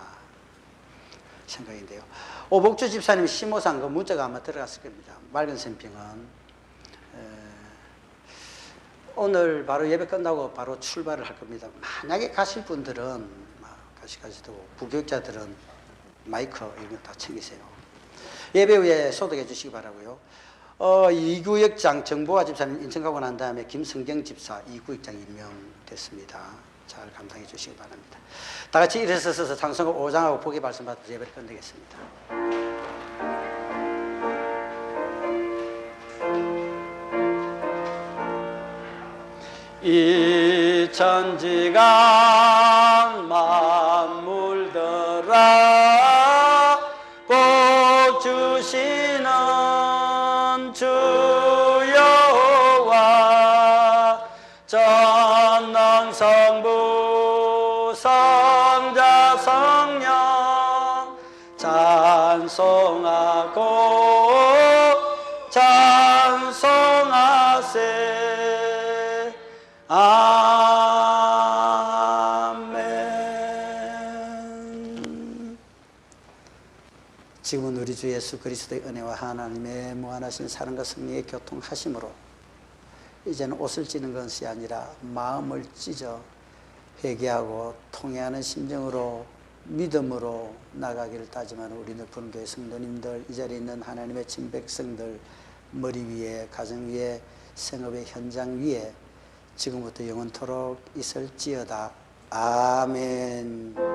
생각인데요. 오복주 집사님 심호상 그 문자가 아마 들어갔을 겁니다. 맑은 샘핑은 오늘 바로 예배 끝나고 바로 출발을 할 겁니다. 만약에 가실 분들은 가시도 부교육자들은 마이크 이런 거 다 챙기세요. 예배 후에 소독해 주시기 바라고요. 이구역장 정보화 집사님 인천 가고 난 다음에 김성경 집사 이구역장 임명됐습니다. 잘 감당해 주시기 바랍니다. 다 같이 일어서서 찬송가 5장하고 복의 말씀 받아서 예배를 끝내겠습니다. 이 천지가 만물들아 복 주시는 주 여호와 전능성부 성자 성령 찬송하고 찬송하세. 아멘. 지금은 우리 주 예수 그리스도의 은혜와 하나님의 무한하신 사랑과 승리의 교통하심으로 이제는 옷을 찢는 것이 아니라 마음을 찢어 회개하고 통회하는 심정으로 믿음으로 나가기를 따지만 우리는 분교회 성도님들 이 자리에 있는 하나님의 친백성들 머리 위에 가정 위에 생업의 현장 위에 지금부터 영원토록 있을지어다. 아멘.